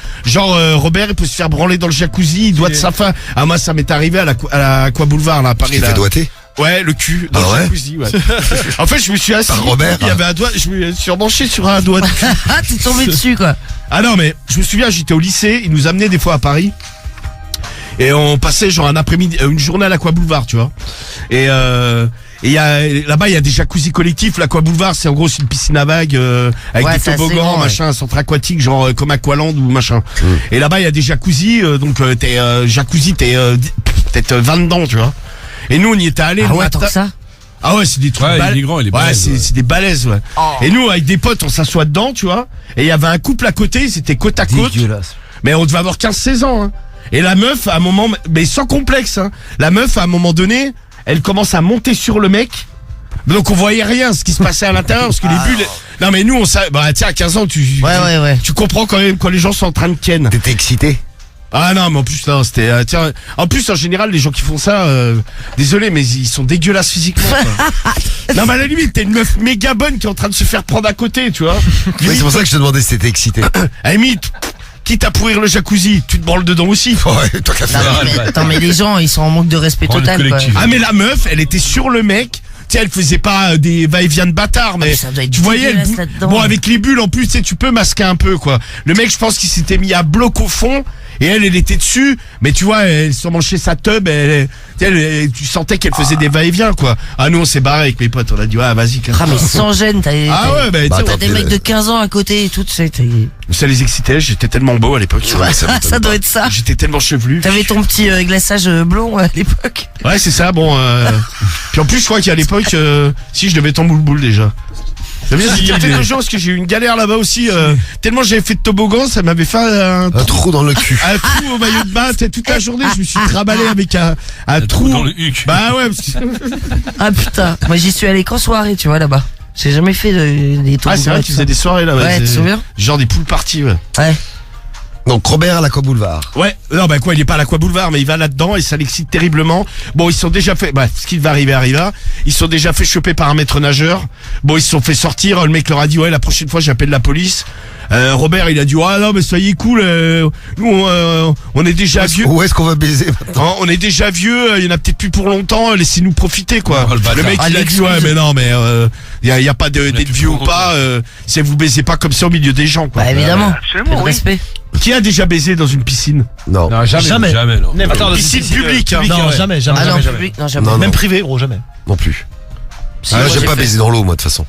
Robert, il peut se faire branler dans le jacuzzi, il doit de sa faim. Ah, moi, ça m'est arrivé à la Aqua Boulevard, là, à Paris. Tu t'es fait doigter? Ouais, le cul, dans le jacuzzi, ouais. En fait, je me suis assis. Robert. Il y avait un doigt, je me suis rebranché sur un doigt de cul. Ah, t'es tombé dessus, quoi. Ah non, mais je me souviens, j'étais au lycée, ils nous amenaient des fois à Paris. Et on passait genre un après-midi, une journée à l'Aqua Boulevard, tu vois. Et là-bas, il y a des jacuzzi collectifs. L'Aqua Boulevard, c'est en gros c'est une piscine à vagues avec des toboggans, machin, un centre aquatique, genre comme Aqualand ou machin. Et là-bas, il y a des jacuzzi, donc t'es peut-être 20 dedans, tu vois. Et nous, on y était allés. Ah ouais, tant que ça. Ah ouais, c'est des trucs il est grand, il est balèze, c'est des balèzes, ouais. Oh. Et nous, avec des potes, on s'assoit dedans, tu vois. Et il y avait un couple à côté, c'était côte à côte. Dégueulasse. Mais on devait avoir 15-16 ans, hein. Et la meuf, à un moment, mais sans complexe, hein. La meuf, à un moment donné, elle commence à monter sur le mec. Donc on voyait rien, ce qui se passait à l'intérieur, parce que les bulles... Non mais nous, on savait, bah tiens, à 15 ans, tu comprends quand même quand les gens sont en train de ken. T'étais excité? Ah non, mais en plus, non, c'était... en plus, en général, les gens qui font ça, désolé, mais ils sont dégueulasses physiquement, quoi. Non, mais à la limite, t'es une meuf méga bonne qui est en train de se faire prendre à côté, tu vois. Ouais, c'est pour ça que je te demandais si t'étais excité. À la limite, quitte à pourrir le jacuzzi, tu te branles dedans aussi. Ouais, toi qu'à faire. Attends, mais les gens, ils sont en manque de respect total, quoi. Ah, mais la meuf, elle était sur le mec. Tu sais, elle faisait pas des va-et-vient de bâtard, mais ça doit être tu voyais, dégueulasse là-dedans. bon, avec les bulles, en plus, tu sais, tu peux masquer un peu, quoi. Le mec, je pense qu'il s'était mis à bloc au fond, et elle était dessus, mais tu vois, elle s'en manchait sa tub, tu sentais qu'elle faisait des va-et-vient, quoi. Ah, nous, on s'est barré avec mes potes, on a dit, ouais, vas-y, Ah, mais sans gêne, Ah ouais, bah, t'as attends, des mecs de 15 ans à côté et tout, tu sais, ça les excitait, j'étais tellement beau à l'époque. Ouais, ça doit être ça. J'étais tellement chevelu. T'avais ton petit glaçage blond à l'époque. Ouais, c'est ça, bon, puis en plus, je crois qu'à l'époque, si je devais être en boule-boule déjà. Ça veut dire c'était peut-être un jour parce que j'ai eu une galère là-bas aussi. Tellement j'avais fait de toboggan, ça m'avait fait un trou dans le cul. Un trou au maillot de bain. Toute la journée, je me suis traballé avec un trou dans le huc. Bah ouais. Parce que... Ah putain, moi j'y suis allé qu'en soirée, tu vois, là-bas. J'ai jamais fait des toboggans. Ah c'est vrai que tu faisais des soirées là-bas. Ouais, tu te souviens? Genre des pool parties, ouais. Ouais. Donc Robert à l'Aqua Boulevard. Ouais, non bah quoi, il est pas à l'Aqua Boulevard, mais il va là-dedans et ça l'excite terriblement. Bon, ils sont déjà fait, bah ce qui va arriver arriva. Ils sont déjà fait choper par un maître nageur. Bon, ils se sont fait sortir. Le mec leur a dit ouais, la prochaine fois j'appelle la police. Robert il a dit ah non mais soyez cool. Nous on est déjà vieux. Où est-ce qu'on va baiser maintenant? On est déjà vieux. Il y en a peut-être plus pour longtemps. Laissez-nous profiter quoi. Oh, le mec il a dit ouais mais non mais y a pas d'être vieux ou pas. Si vous baisez pas comme ça au milieu des gens quoi. Bah évidemment. Peu de respect. Qui a déjà baisé dans une piscine? Non. Jamais. Jamais, non. Attends, Piscine publique, hein. Non, jamais. Ah non, public, non, jamais. Non, Même privé, gros, jamais. Non plus. Si, Ah, moi, j'aime j'ai pas fait. baiser dans l'eau moi de toute façon.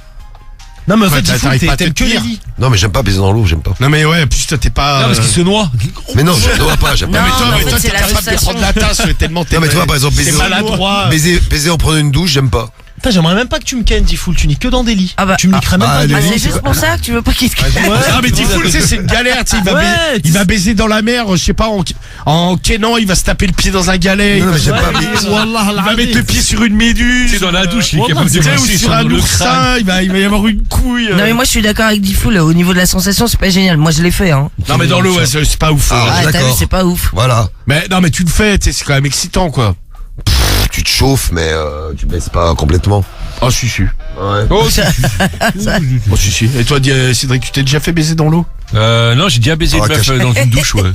Non, mais en Ouais, fait, t'arrives pas à t'aimes te que les tenir. lits. Non mais j'aime pas baiser dans l'eau, j'aime pas. Non mais ouais, plus toi t'es pas. Non, parce qu'il se noie. Mais non, je dois pas, j'aime Non, pas. mais toi, en fait, toi c'est t'es la capable de sensation. prendre la tasse, tellement t'es. Non mais tu vois par exemple t'es maladroit. baiser en prenant une douche, j'aime pas. Putain, j'aimerais même pas que tu me kennes, Tifoul. Tu nies que dans des lits. Ah bah, tu me niquerais même pas. les Ah, lits, c'est c'est juste pour ça que tu veux pas qu'il te Ah mais Tifoul, tu sais, c'est une galère, tu sais, Ouais, il va baiser dans la mer, je sais pas, en kennant, il va se taper le pied dans un galet. Non, mais j'aime Ouais, pas. mais- Il va mettre le pied sur une méduse. Tu es dans la douche, il est Oh, capable de Tu sais, ou masser sur un le oursin, crâne. il va y avoir une couille. Non mais moi je suis d'accord avec Diffoul, au niveau de la sensation c'est pas génial, moi je l'ai fait hein. Non mais dans l'eau, ouais, c'est pas ouf. Ah, Ah t'as vu d'accord. c'est pas ouf. Voilà. Mais non mais tu le fais, tu sais, c'est quand même excitant quoi. Tu te chauffes mais tu baises pas complètement. Oh si. Ouais. Oh, Oh si. Et toi Cédric, tu t'es déjà fait baiser dans l'eau? non, j'ai déjà baisé une Ah, meuf cache. dans une douche, ouais.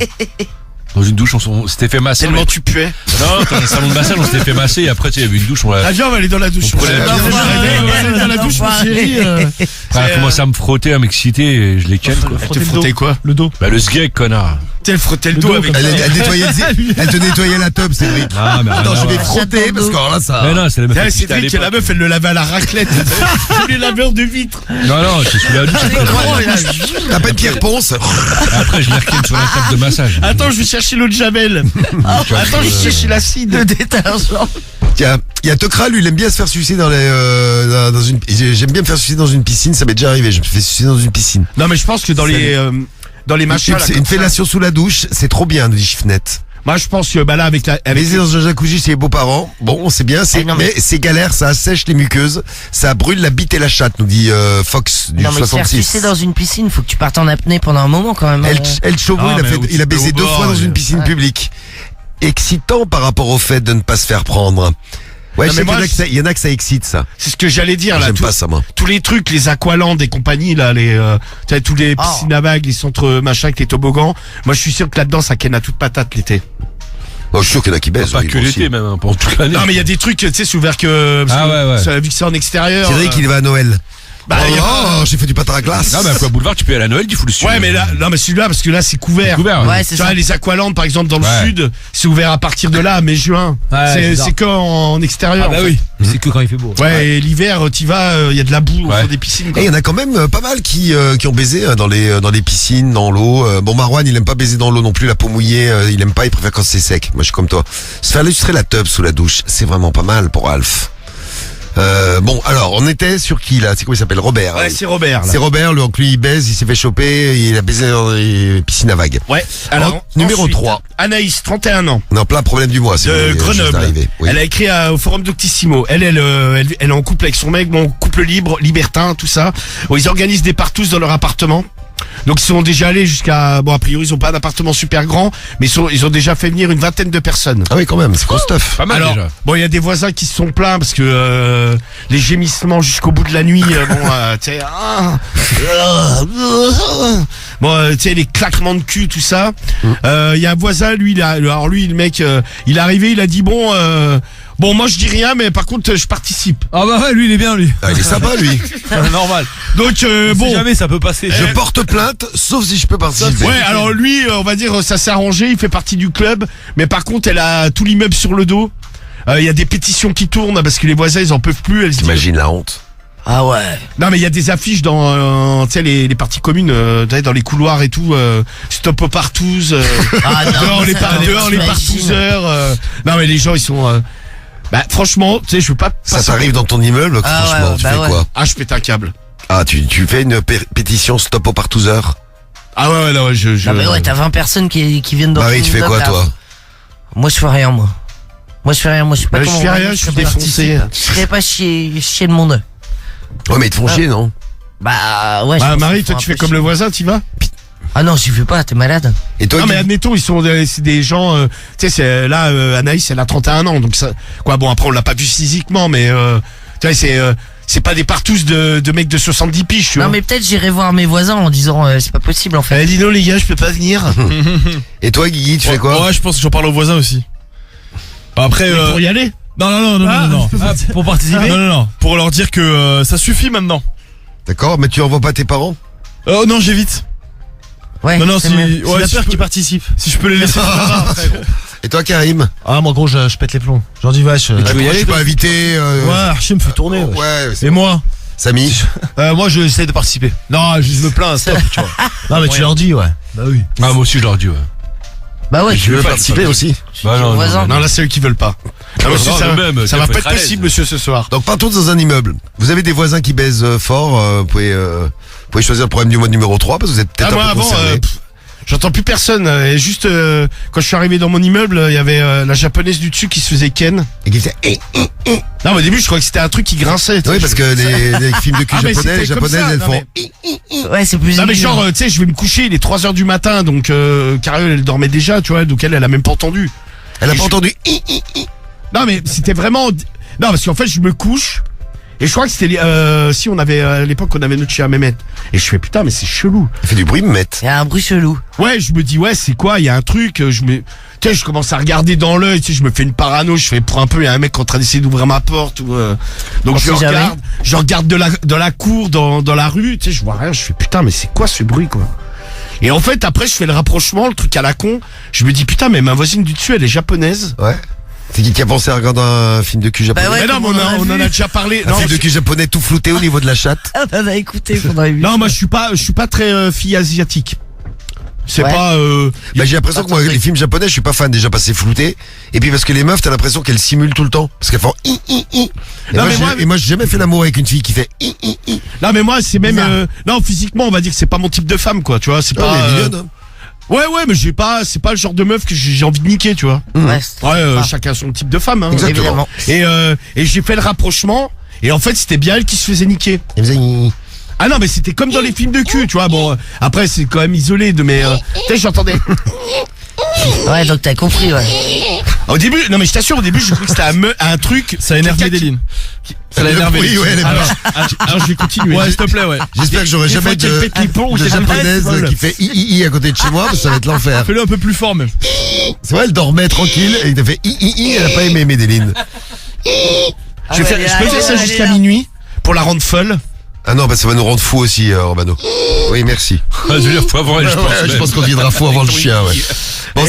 Dans une douche, on s'était fait masser. Tellement tu puais. Non, dans un salon de massage, on s'était fait masser et après, tu sais, il y avait une douche, on Ah l'a. viens, on va aller dans la douche. On prenait la Ouais, douche. on va aller dans la douche, mon chéri. Elle a commencé à me frotter, à m'exciter et je l'ai ken, quoi. Elle te frottait quoi? Le dos. Bah, le sgeg, connard. Elle frottait le Le dos dos, avec. comme Elle te nettoyait la tub, Cédric. Ah, mais Attends, je vais rien à voir. frotter parce que alors là ça. Mais non, c'est la meuf Ah, qui était à Cédric, l'époque. la meuf, elle le lavait à la raclette. Tous les laveurs de vitres. Non, j'étais sous la douche. T'as pas de Pierre Ponce? Après, je l'ai requin sur la table de massage. Attends, je vais chercher l'eau de Javel. Attends, je cherche l'acide. Le détergent. Tiens, il y a Tokra, lui, il aime bien se faire sucer dans dans une. J'aime bien me faire sucer dans une piscine, ça m'est déjà arrivé. Je me fais sucer dans une piscine. Non, mais je pense que dans les machins. là, C'est comme une ça, fellation sous la douche, c'est trop bien, nous dit Chiffnet. Moi, je pense que, bah là, avec Baiser dans un jacuzzi chez les beaux-parents, bon, c'est bien, Ah, non, mais c'est galère, ça assèche les muqueuses, ça brûle la bite et la chatte, nous dit Fox du Non mais se faire 66. sucer dans une piscine, faut que tu partes en apnée pendant un moment quand même. El Chauveau, Ah, mais où il a tu baisé peux au 2 bord, fois dans une mais- piscine publique. excitant par rapport au fait de ne pas se faire prendre. Ouais, Non, je sais mais moi, qu'il y en a que ça excite, ça. C'est ce que j'allais dire là. J'aime pas ça, moi. Tous les trucs, les aqualands et compagnie là, tu sais, tous les piscines à vagues, les centres machin avec les toboggans. Moi, je suis sûr que là-dedans, ça ken à toute patate l'été. Bon, je suis sûr qu'il y en a qui baissent. Pas que l'été, même, hein, pour toute l'année. Non, mais il y a des trucs, tu sais, c'est ouvert que. Vu que c'est en extérieur. Cédric, il va à Noël. Bah, j'ai fait du patin à glace. Non, mais à quoi boulevard, tu peux aller à Noël, tu fous le sud. Ouais, mais là, non, mais celui-là, parce que là, c'est couvert. Couvert, Ouais, c'est Tu vois, ça. les aqualands, par exemple, dans le Ouais. sud, c'est ouvert à partir de là, mai-juin. Ouais, C'est qu'en extérieur. Ah bah en fait. oui. C'est que quand il fait beau. Ouais, et l'hiver, t'y vas, il y a de la boue au Ouais. fond des piscines. Et quoi. il y en a quand même pas mal qui ont baisé dans les piscines, dans l'eau. Bon, Marwan, il aime pas baiser dans l'eau non plus, la peau mouillée, il aime pas, il préfère quand c'est sec. Moi, je suis comme toi. Se faire illustrer la tub sous la douche, c'est vraiment pas mal pour Alf. Bon, alors, on était sur qui, là? C'est quoi il s'appelle? Robert. Ouais, c'est Robert. Là. C'est Robert, donc lui, il baise, il s'est fait choper, il a baisé dans les piscines à vagues. Ouais. Alors, numéro ensuite, 3. Anaïs, 31 ans. On est en plein problème du mois, c'est De juste Grenoble. arrivé. Oui. Elle a écrit au forum Doctissimo. Elle est en couple avec son mec, bon, couple libre, libertin, tout ça. Bon, ils organisent des partous dans leur appartement. Donc ils sont déjà allés jusqu'à, bon, a priori ils ont pas d'appartement super grand, mais ils ont déjà fait venir une vingtaine de personnes. Ah oui, quand même, c'est gros stuff. Pas mal Alors, déjà. bon, il y a des voisins qui se sont plaints parce que les gémissements jusqu'au bout de la nuit, tu sais, bon, tu sais, les claquements de cul, tout ça. Il y a un voisin, lui, le mec, il est arrivé, il a dit bon, moi je dis rien, mais par contre je participe. Ah bah ouais, lui il est bien lui. Ah, il est sympa, lui. Normal. Donc Bon, jamais ça peut passer. Je porte plainte, sauf si je peux participer. ouais, alors lui, on va dire, ça s'est arrangé, il fait partie du club, mais par contre, elle a tout l'immeuble sur le dos. Il y a des pétitions qui tournent parce que les voisins, ils en peuvent plus. Elles se disent- T'imagines la honte. Ah ouais. Non, mais il y a des affiches dans, tu sais, les parties communes, dans les couloirs et tout. Stop aux partous. Ah non, dehors les, ça, dehors les t'imagines. partouseurs. Non, mais les gens, ils sont. Bah, franchement, tu sais, je veux pas. Ça passer- t'arrive dans ton immeuble, Ah franchement, ouais, tu bah fais ouais. quoi? Ah, je pète un câble. Ah, tu fais une pétition stop aux partouseurs? Ah ouais, non, je. Ah bah ouais, t'as 20 personnes qui viennent dans Bah ton oui, tu fais immeuble, quoi, là. toi? Moi je fais rien, moi. Moi je fais rien, moi je sais pas Bah, je comment. fais on va rien, dire, je suis ferais pas défoncé. participer. Je ferais pas chier le monde. Ouais, mais ils te font chier, non? Bah ouais. je Bah, pense Marie, qu'il toi, faut tu fais un peu comme chier. le voisin, t'y vas? Ah non, j'y fais pas, t'es malade. Et toi, Non, mais Guy admettons, c'est des gens, tu sais, là, Anaïs, elle a 31 ans, donc ça, quoi, bon, après, on l'a pas vu physiquement, mais, tu vois, c'est pas des partous de mecs de 70 piges, tu vois. Non mais peut-être j'irai voir mes voisins en disant c'est pas possible en fait. Dis non, les gars, je peux pas venir. Et toi, Guigui, tu fais quoi? Ouais, je pense que j'en parle aux voisins aussi. Bah, après, Mais pour y aller? non. Pour participer. Non. Pour leur dire que ça suffit maintenant. D'accord, mais tu envoies pas tes parents? Oh non, j'évite. Ouais. Non, c'est si, mieux. ouais, si, je peux, participe. si je peux les laisser. Et toi, Karim? Ah, moi, gros, je pète les plombs. J'en dis vache. Pourquoi je suis pas invité? Ouais, Archie me fait tourner. Ouais. Ouais, c'est Et moi Samy? Moi, j'essaie de participer. Non, je me plains, stop, tu vois. Non, mais tu leur dis, ouais. Bah oui. Ah, moi aussi, je leur dis, ouais. Bah ouais. Tu veux participer aussi? Bah non, voisin. Non, là, c'est eux qui veulent pas. Ah, monsieur, ça même, ça faut va pas être être à l'aise. possible, monsieur, ce soir. Donc, partons dans un immeuble. Vous avez des voisins qui baisent fort, vous pouvez choisir le problème du mois numéro 3, parce que vous êtes peut-être Moi, un peu avant, concerné. j'entends plus personne. Et juste, quand je suis arrivé dans mon immeuble, il y avait la japonaise du dessus qui se faisait ken. Et qui fait, Non, au début, je croyais que c'était un truc qui grinçait. tu oui, sais. parce que les films de cul Ah, mais japonais, c'était comme ça, elles non, font, mais- Ouais, c'est plus. Non mais évident. genre tu sais je vais me coucher, il est 3h du matin donc Cariole elle dormait déjà tu vois donc elle a même pas entendu. elle a pas entendu, Non mais c'était vraiment non parce qu'en fait je me couche et je crois que c'était si on avait à l'époque on avait notre chien à Mehmet et je fais putain mais c'est chelou. elle fait du bruit, Mehmet. Il y a un bruit chelou. Ouais je me dis ouais c'est quoi il y a un truc tu sais je commence à regarder dans l'œil tu sais je me fais une parano je fais pour un peu il y a un mec en train d'essayer d'ouvrir ma porte ou donc On je sait jamais. regarde dans la cour dans la rue tu sais je vois rien je fais putain mais c'est quoi ce bruit quoi. Et en fait après je fais le rapprochement le truc à la con je me dis putain mais ma voisine du dessus elle est japonaise. Ouais. C'est qui a pensé à regarder un film de cul japonais? Bah ouais. Mais non, mais on en a déjà parlé. Un Non, film de cul japonais tout flouté au niveau de la chatte. Ah, on a écouté, faudrait vu. non, moi je suis pas très fille asiatique. C'est Ouais. pas. Bah, j'ai l'impression que moi, les films japonais, je suis pas fan déjà parce que c'est flouté. Et puis parce que les meufs, t'as l'impression qu'elles simulent tout le temps. Parce qu'elles font i. Et Non, moi, mais moi- et moi, j'ai jamais fait l'amour avec une fille qui fait i. Non, mais moi c'est même. Bizarre. Non, physiquement on va dire que c'est pas mon type de femme quoi. Tu vois, c'est Oh, pas. elle est mignonne, hein. Ouais, mais c'est pas le genre de meuf que j'ai envie de niquer, tu vois. Ouais, c'est- Ouais, Ah. chacun son type de femme. Hein. Exactement. évidemment. Et j'ai fait le rapprochement. Et en fait, c'était bien elle qui se faisait niquer. Elle faisait i. Ah non, mais c'était comme dans les films de cul, tu vois. Bon, après, c'est quand même isolé de mes. Tu sais, j'entendais. Ouais, donc t'as compris, ouais. Au début, non mais je t'assure, au début, j'ai cru que c'était un truc. Ça énerve Médéline. Ça l'a énervé. Oui, ouais, elle est Alors je vais continuer. Ouais, s'il te plaît, ouais. J'espère que j'aurai jamais de japonaise qui fait i à côté de chez moi, parce que ça va être l'enfer. Fais-le un peu plus fort, même. C'est vrai, elle dormait tranquille et il a fait i, elle a pas aimé Médéline. Je peux faire ça jusqu'à minuit pour la rendre folle. Ah non, bah ça va nous rendre fous aussi, Romano. Oui, merci. Je veux dire, faut avoir une Je pense qu'on deviendra fou avant le chien, ouais.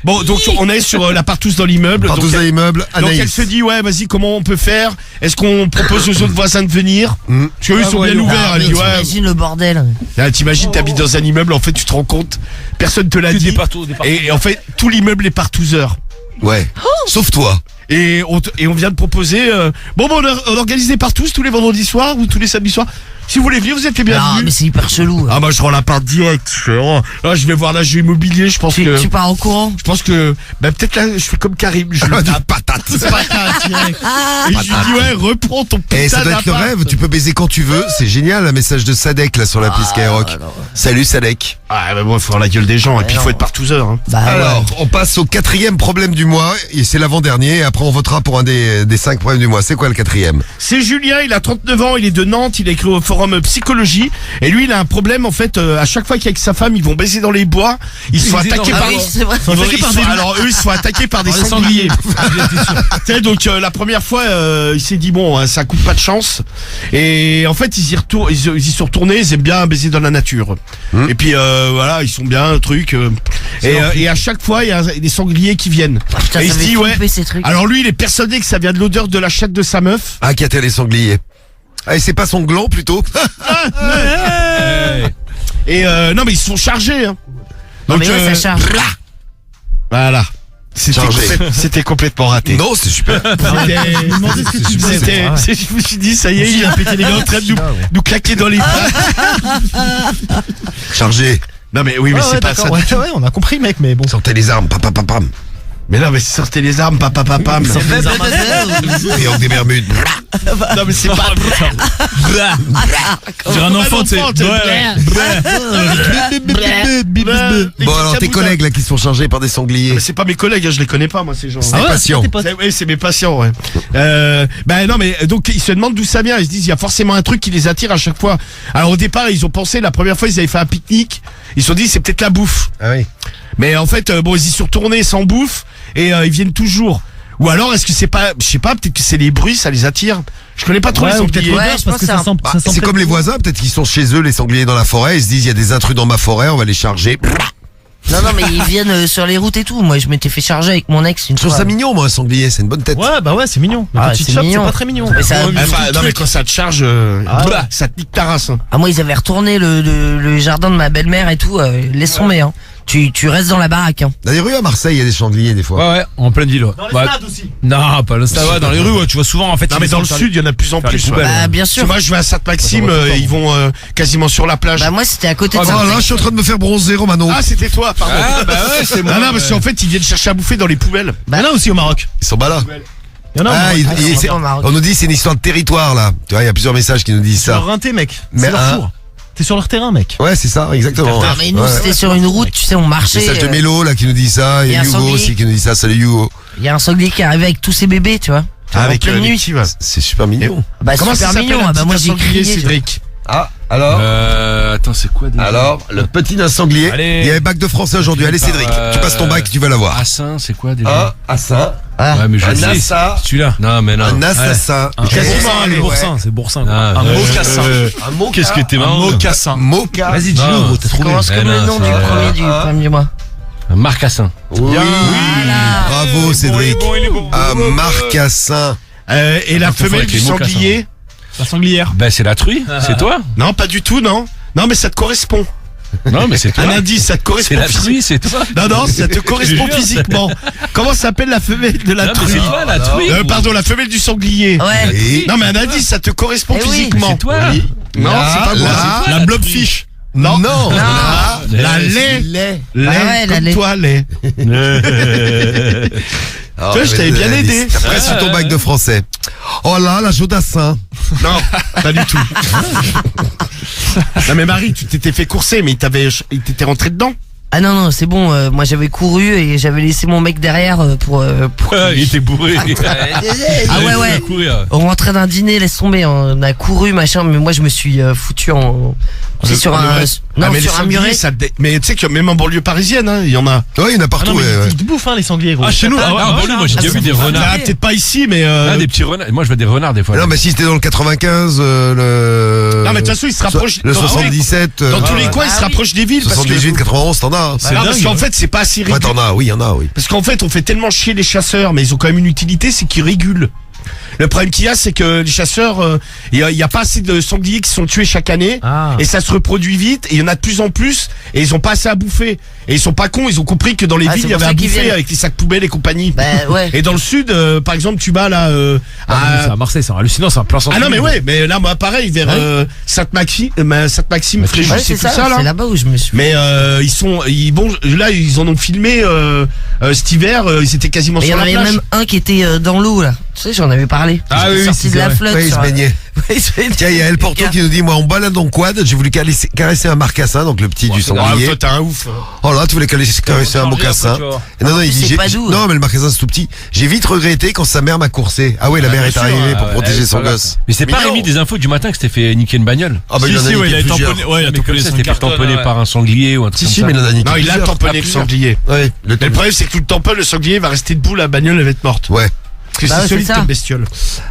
Bon, donc on est sur la partouze dans l'immeuble. Partouze dans l'immeuble, donc elle se dit, ouais, vas-y, comment on peut faire? Est-ce qu'on propose aux autres voisins de venir? Parce qu'eux, ils sont bien ouverts. Elle dit, ouais. T'imagines le bordel. T'imagines, t'habites dans un immeuble, en fait, tu te rends compte, personne te l'a dit. Et en fait, tout l'immeuble est partouzeur. Ouais. Sauf toi. Et on vient de proposer, on organise des partous tous les vendredis soirs ou tous les samedis soirs. Si vous voulez venir, vous êtes les bienvenus. Non, mais c'est hyper chelou. Ah, moi, je rends l'appart direct. Là, je vais voir l'agent immobilier, je pense que. Tu pars au courant? Je pense que, peut-être là, je fais comme Karim. Je lui dis patate. Et je lui dis, ouais, reprends ton putain. Et ça doit être le rêve, tu peux baiser quand tu veux. C'est génial, un message de Sadek, là, sur l'appli Skyrock. Salut, Sadek. Ah, bah bon, il faut avoir la gueule des gens, et puis il faut être partouzeur, hein. Alors, on passe au 4e problème du mois, et c'est l'avant-dernier, et après on votera pour un des 5 problèmes du mois. C'est quoi le 4e? C'est Julien, il a 39 ans, il est de Nantes, il a écrit au forum Psychologie, et lui, il a un problème, en fait, à chaque fois qu'avec sa femme, ils vont baiser dans les bois, ils se font attaquer par... Alors eux, ils se font attaquer par des sangliers. Tu sais, donc la première fois, il s'est dit, bon, ça coûte pas de chance, et en fait, ils y sont retournés, ils aiment bien baiser dans la nature. Et puis, voilà, ils sont bien, truc, et à chaque fois, il y a des sangliers qui viennent. Putain, et il se dit, ouais. Trucs. Alors lui, il est persuadé que ça vient de l'odeur de la chatte de sa meuf. Ah, qui a les sangliers. Ah, et c'est pas son gland, plutôt? Et non, mais ils se sont chargés, hein. Donc, mais ouais, ça charge. Voilà. C'était complètement raté. Non, c'est super. Je me suis dit, ça y est, il a pété les gars en train de nous claquer dans les pattes. Chargé. Non, mais oui, mais c'est pas ça. Ouais, on a compris, mec, mais bon. Sortez les armes, pam. Mais non, mais sortez les armes, pam. Triangle des Bermudes. Non, mais c'est pas. J'ai un enfant, tu sais. Bon, alors tes collègues là qui sont chargés par des sangliers. Mais c'est pas mes collègues, je les connais pas, moi, ces gens. C'est des patients. Oui, c'est mes patients, ouais. Non, mais donc ils se demandent d'où ça vient. Ils se disent, il y a forcément un truc qui les attire à chaque fois. Alors au départ, ils ont pensé, la première fois, ils avaient fait un pique-nique. Ils se sont dit, c'est peut-être la bouffe. Ah oui. Mais en fait, ils y sont retournés sans bouffe et ils viennent toujours. Ou alors, est-ce que c'est pas, je sais pas, peut-être que c'est les bruits, ça les attire. Je connais pas trop les sangliers. Ouais, je pense que ça sent. C'est comme les voisins, peut-être qu'ils sont chez eux, les sangliers dans la forêt. Ils se disent, il y a des intrus dans ma forêt, on va les charger. Non, mais ils viennent sur les routes et tout. Moi, je m'étais fait charger avec mon ex une fois. Je trouve ça mignon, moi, un sanglier, c'est une bonne tête. Ouais, bah ouais, c'est mignon. Mais quand tu te chopes, c'est pas très mignon. Mais ça, non, mais quand ça te charge, ça te nique ta race. Hein. Ah, moi, ils avaient retourné le jardin de ma belle-mère et tout. Laisse tomber, hein. Tu restes dans la baraque, hein. Dans les rues à Marseille, il y a des sangliers, des fois. Ouais, en pleine ville. Dans les stades aussi. Non, pas le stade. Ouais, dans les rues, tu vois souvent, en fait. Non, mais dans le sud, il y en a de plus en plus. Bah, bien sûr. Moi, je vais à Sainte-Maxime, ils vont quasiment sur la plage. Bah, moi, c'était à côté de ça. Oh là, je suis en train de me faire bronzer, Romano. Ah, c'était toi, pardon. Ah, bah ouais, c'est moi. Non, parce qu'en fait, ils viennent chercher à bouffer dans les poubelles. Bah, il y en a aussi au Maroc. Ils sont là. Il y en a au Maroc. On nous dit c'est une histoire de territoire, là. Tu vois, il y a plusieurs messages qui nous disent ça. Sur Rinté, mec. Mais C'est leur four. T'es sur leur terrain, mec. Ouais, c'est ça, exactement. Ah, mais nous, c'était sur une route, tu sais, on marchait. Message de Mélo, là, qui nous dit ça. Il y a Hugo aussi qui nous dit ça. Salut, Hugo. Il y a un sanglier qui arrive avec tous ses bébés, tu vois. Avec pleine nuit. C'est super mignon. Bah, comment super ça s'appelle, mignon. Bah, moi, j'ai crié, Cédric. Ah, alors Attends, c'est quoi déjà? Alors, le petit d'un sanglier. Allez. Il y avait bac de français aujourd'hui. Allez, Cédric, tu passes ton bac, tu vas l'avoir. Assin, c'est quoi déjà? Assin. Ouais, mais je Un sais. assa. Celui-là. Non, mais non. Un assassin. C'est boursin, c'est boursin. Un mocassin. Un moca. Qu'est-ce que t'es Un marrant? mocassin. Moca. Vas-y, dis-le, gros, t'as trouvé. Commence comme le nom du premier du mois. Un marcassin. Oui. Bravo, Cédric. Un marcassin. Et la femelle avec du les mocassins. sanglier? La sanglière. Ben, c'est la truie. C'est toi? Non, pas du tout, non. Non, mais ça te correspond. Non, mais c'est toi. Un indice, ça te C'est correspond. la truie, c'est toi. Non, ça te correspond physiquement. Comment s'appelle la femelle de la Non, mais truie? c'est toi, la truie. Pardon, la femelle du sanglier. Ouais. Et Non, mais un indice, ça te correspond Eh oui. physiquement. C'est toi. Non, c'est pas moi. là, La blobfish. Non. La lait. Lait. Ah ouais, la Comme lait. toi, lait. Oh, je t'avais bien aidé. T'as presque ton bac de français. Oh là, la Jodassin. Non, pas du tout. Non, mais Marie, tu t'étais fait courser, mais il t'était rentré dedans. Ah non, c'est bon, moi j'avais couru et j'avais laissé mon mec derrière pour Il était bourré. Ah ouais. On rentrait d'un dîner, laisse tomber, on a couru machin, mais moi je me suis foutu en sur un sur un muret. Mais tu sais que même en banlieue parisienne, hein, il y en a. Ouais, il y en a partout. Ils te bouffent, hein, les sangliers, gros. Ah, chez nous, moi j'ai déjà vu des renards. Peut-être pas ici, mais Des petits renards. Moi je vois des renards des fois. Non, mais si c'était dans le 95, non, mais de toute façon, ils se rapprochent. Le 77. Dans tous les coins, ils se rapprochent des villes. 78, 91, t'en as. Parce qu'en fait, c'est pas assez Ouais, régulé. t'en as, oui, il y en a, oui. Parce qu'en fait, on fait tellement chier les chasseurs, mais ils ont quand même une utilité, c'est qu'ils régulent. Le problème qu'il y a, c'est que les chasseurs, il y a pas assez de sangliers qui sont tués chaque année, et ça se reproduit vite, et il y en a de plus en plus, et ils ont pas assez à bouffer. Et ils sont pas cons, ils ont compris que dans les villes, il y avait à bouffer avec les sacs poubelles et compagnie. Ouais. Et dans le sud, par exemple, tu vas là, C'est à Marseille, c'est hallucinant, c'est un plein centre. ah non mais ouais, mais là moi pareil vers Sainte-Maxime, Fréjus, c'est tout ça là. C'est là-bas où je me suis. Mais là ils en ont filmé cet hiver, ils étaient quasiment Il y sur en la avait plage. même un qui était dans l'eau là. Tu sais, j'en avais parlé. Ah oui, sorti de la flotte. Ouais, il se baignait. Ouais, il se baignait. Tiens, il y a El Porto qui nous dit, moi, en balade en quad, j'ai voulu caresser un marcassin, donc le petit du Ah, sanglier. toi t'es un ouf. Oh là, tu voulais caresser un mocassin. Et non, il dit, C'est pas doux. non, mais le marcassin c'est tout petit. J'ai vite regretté quand sa mère m'a coursé. Ah oui, la mère est arrivée pour protéger son gosse. Mais c'est pas Rémi des infos du matin que c'était fait niquer une bagnole. Ah bah, il en a il a niqué plusieurs. tamponné, ouais, il a Mais comme tamponné ça, son c'était fait carton. tamponner par un sanglier ou un truc Si, comme si, ça. mais il en a niqué Non, il a plusieurs. tamponné le sanglier. Ouais, Mais le problème c'est que tout le tamponne, le sanglier va rester debout, la bagnole elle va être morte. ouais. Parce que Bah ouais, c'est solide c'est ça. comme bestiole.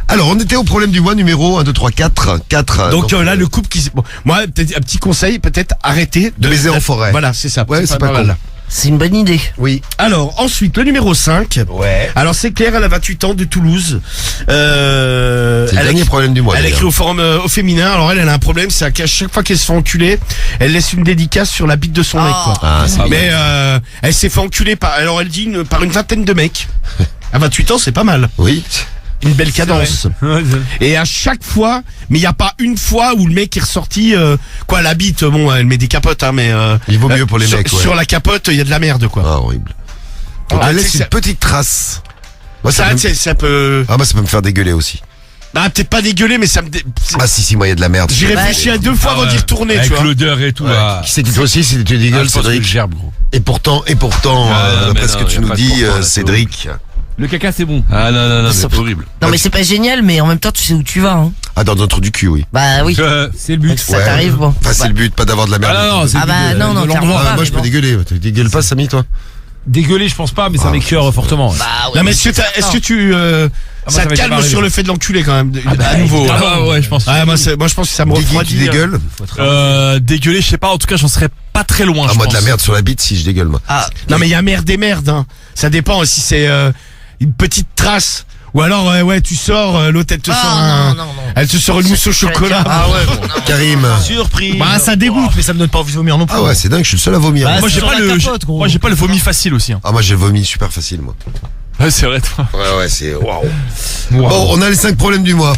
Alors, on était au problème du mois numéro 1, 2, 3, 4. 4. Donc là le couple qui bon, moi peut-être un petit conseil, peut-être arrêter De baiser en forêt. Voilà, c'est ça. Ouais, c'est pas con. mal. C'est une bonne idée. Oui. Alors ensuite le numéro 5. Ouais. Alors c'est Claire, elle a 28 ans de Toulouse. C'est le dernier problème du mois. Elle d'ailleurs. écrit au forum au féminin. Alors elle a un problème, c'est qu'à chaque fois qu'elle se fait enculer, elle laisse une dédicace sur la bite de son mec. Quoi. Ah, c'est Mais elle s'est fait enculer par, alors elle dit par une vingtaine de mecs. À 28 ans, c'est pas mal. Oui. Une belle cadence. Et à chaque fois, mais il y a pas une fois où le mec est ressorti quoi la bite, bon elle met des capotes hein, mais Il vaut mieux pour les mecs, ouais. sur la capote, il y a de la merde quoi. Ah, horrible. Donc, Ah, elle tu laisse sais, une ça- petite trace. Moi, Ça, ça tu sais, ça peut moi, ça peut me faire dégueuler aussi. ah peut-être pas dégueuler mais ça me Ah, si, moi, il y a de la merde. J'ai réfléchi à deux fois avant d'y retourner, tu Avec vois. l'odeur et tout. là. Qui c'est qui toi aussi, si tu dégueules, Je pense que Cédric? je gerbe, gros. Et pourtant, Ah, d'après mais ce non, que tu y a nous pas de dis, pourtant, là, Cédric. Le caca c'est bon. Ah non, Ça- c'est horrible. Non mais c'est pas génial, mais en même temps tu sais où tu vas. Hein. Ah, dans notre trou du cul, oui. Bah oui. C'est le but. Ça Ouais. t'arrive bon. Enfin, c'est le but, pas d'avoir de la merde. Ah non, c'est Ah bah non, de clairement l'endroit. pas. Ah, moi, mais je peux bon. dégueuler. Tu dégueules pas, Samy, toi? Dégueuler, je pense pas, mais ça Ah. m'écœure fortement. Bah ouais. Non mais est-ce que tu moi, ça ça te m'est calme arrivé. sur le fait de l'enculer quand même à nouveau. Ah ouais, je pense. Ah moi je pense que ça me Guigui, tu refroidit. dégueules? Dégueuler, je sais pas, en tout cas, j'en serais pas très loin. Ah, je moi, de pense. la merde sur la bite si je dégueule, moi. Ah, Non mais il y a merde et merde hein. Ça dépend si c'est une petite trace ou alors ouais tu sors l'autre elle te sort non, non. elle te sort une mousse au chocolat. Ah ouais. Karim. Surprise. Bah, ça dégoûte, mais ça me donne pas envie de vomir non plus. Ah ouais, c'est dingue, je suis le seul à vomir. Bah, Moi, j'ai sur pas la le, capote, gros. moi, j'ai pas le vomi facile aussi. Hein. Ah, moi, j'ai vomi super facile, moi. Ouais, c'est vrai, toi. Ouais, c'est waouh. Bon, on a les 5 problèmes du mois.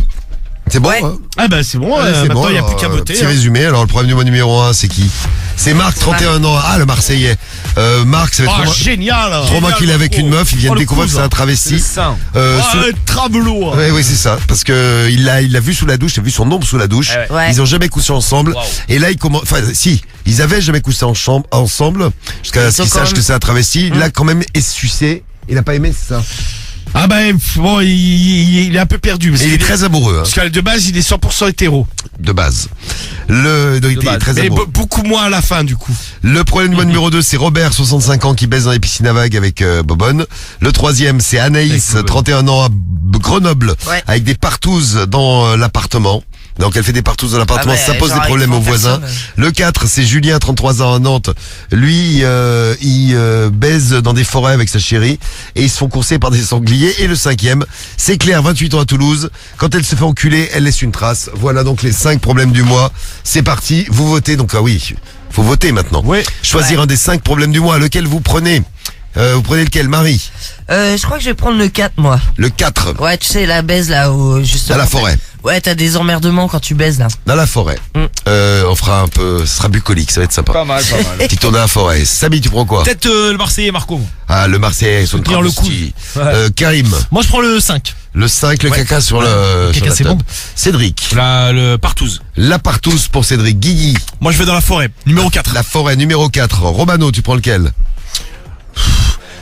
C'est bon, Ouais. hein? Ah bah c'est bon, Allez, c'est maintenant bon, il y a alors, plus qu'à voter. Petit hein. résumé. Alors, le problème du mois numéro 1, c'est qui? C'est Marc, 31 ans. Ah, le Marseillais. Marc, ça va être Ah trop génial. trop mois qu'il est avec une meuf. Il vient de le découvrir que c'est un travesti. ça. Travelot. Ouais, oui, c'est ça. Parce que il l'a vu sous la douche, il a vu son ombre sous la douche. Ouais. Ils ont jamais couché ensemble. Et là, ils commencent, enfin, si, ils avaient jamais couché ensemble, jusqu'à ce Ils qu'ils sont quand sachent même- que c'est un travesti. Là, quand même, est sucé. Il a pas aimé, c'est ça. Ah bah bon il est un peu perdu. Parce Et il est qu'il très amoureux, hein, parce que de base il est 100% hétéro. de base. Donc, il est très Mais amoureux. beaucoup moins à la fin du coup. Le problème du mois numéro 2, c'est Robert, 65 ans, qui baise dans les piscines à vagues avec Bobonne. Le troisième, c'est Anaïs, 31 ans, à Grenoble, Ouais. avec des partouzes dans l'appartement. Donc elle fait des partouzes dans l'appartement, Ah ouais, ça pose genre, des problèmes ils aux font voisins. personne. Le 4, c'est Julien, 33 ans, à Nantes. Lui, il baise dans des forêts avec sa chérie et ils se font courser par des sangliers. Et le 5e, c'est Claire, 28 ans, à Toulouse. Quand elle se fait enculer, elle laisse une trace. Voilà donc les 5 problèmes du mois. C'est parti, vous votez. Donc ah oui, faut voter maintenant. Ouais. Choisir un des 5 problèmes du mois. Lequel vous prenez? Vous prenez lequel, Marie? Je crois que je vais prendre le 4 moi. Le 4, Ouais, tu sais la baise là où justement. dans la forêt. Ouais, t'as des emmerdements quand tu baises là. Dans la forêt. On fera un peu, ce sera bucolique, ça va être sympa. Pas mal, pas mal. Petit tour dans la forêt. Samy, tu prends quoi? Peut-être le Marseillais Marco. Ah, le Marseillais, son Soutenir le travesti. Karim. Moi, je prends le 5. Le 5, le caca sur le caca, sur la c'est table. bon. Cédric. Le partouze. La partouze pour Cédric. Guigui. Moi, je vais dans la forêt. Numéro 4. La forêt, numéro 4. Romano, tu prends lequel?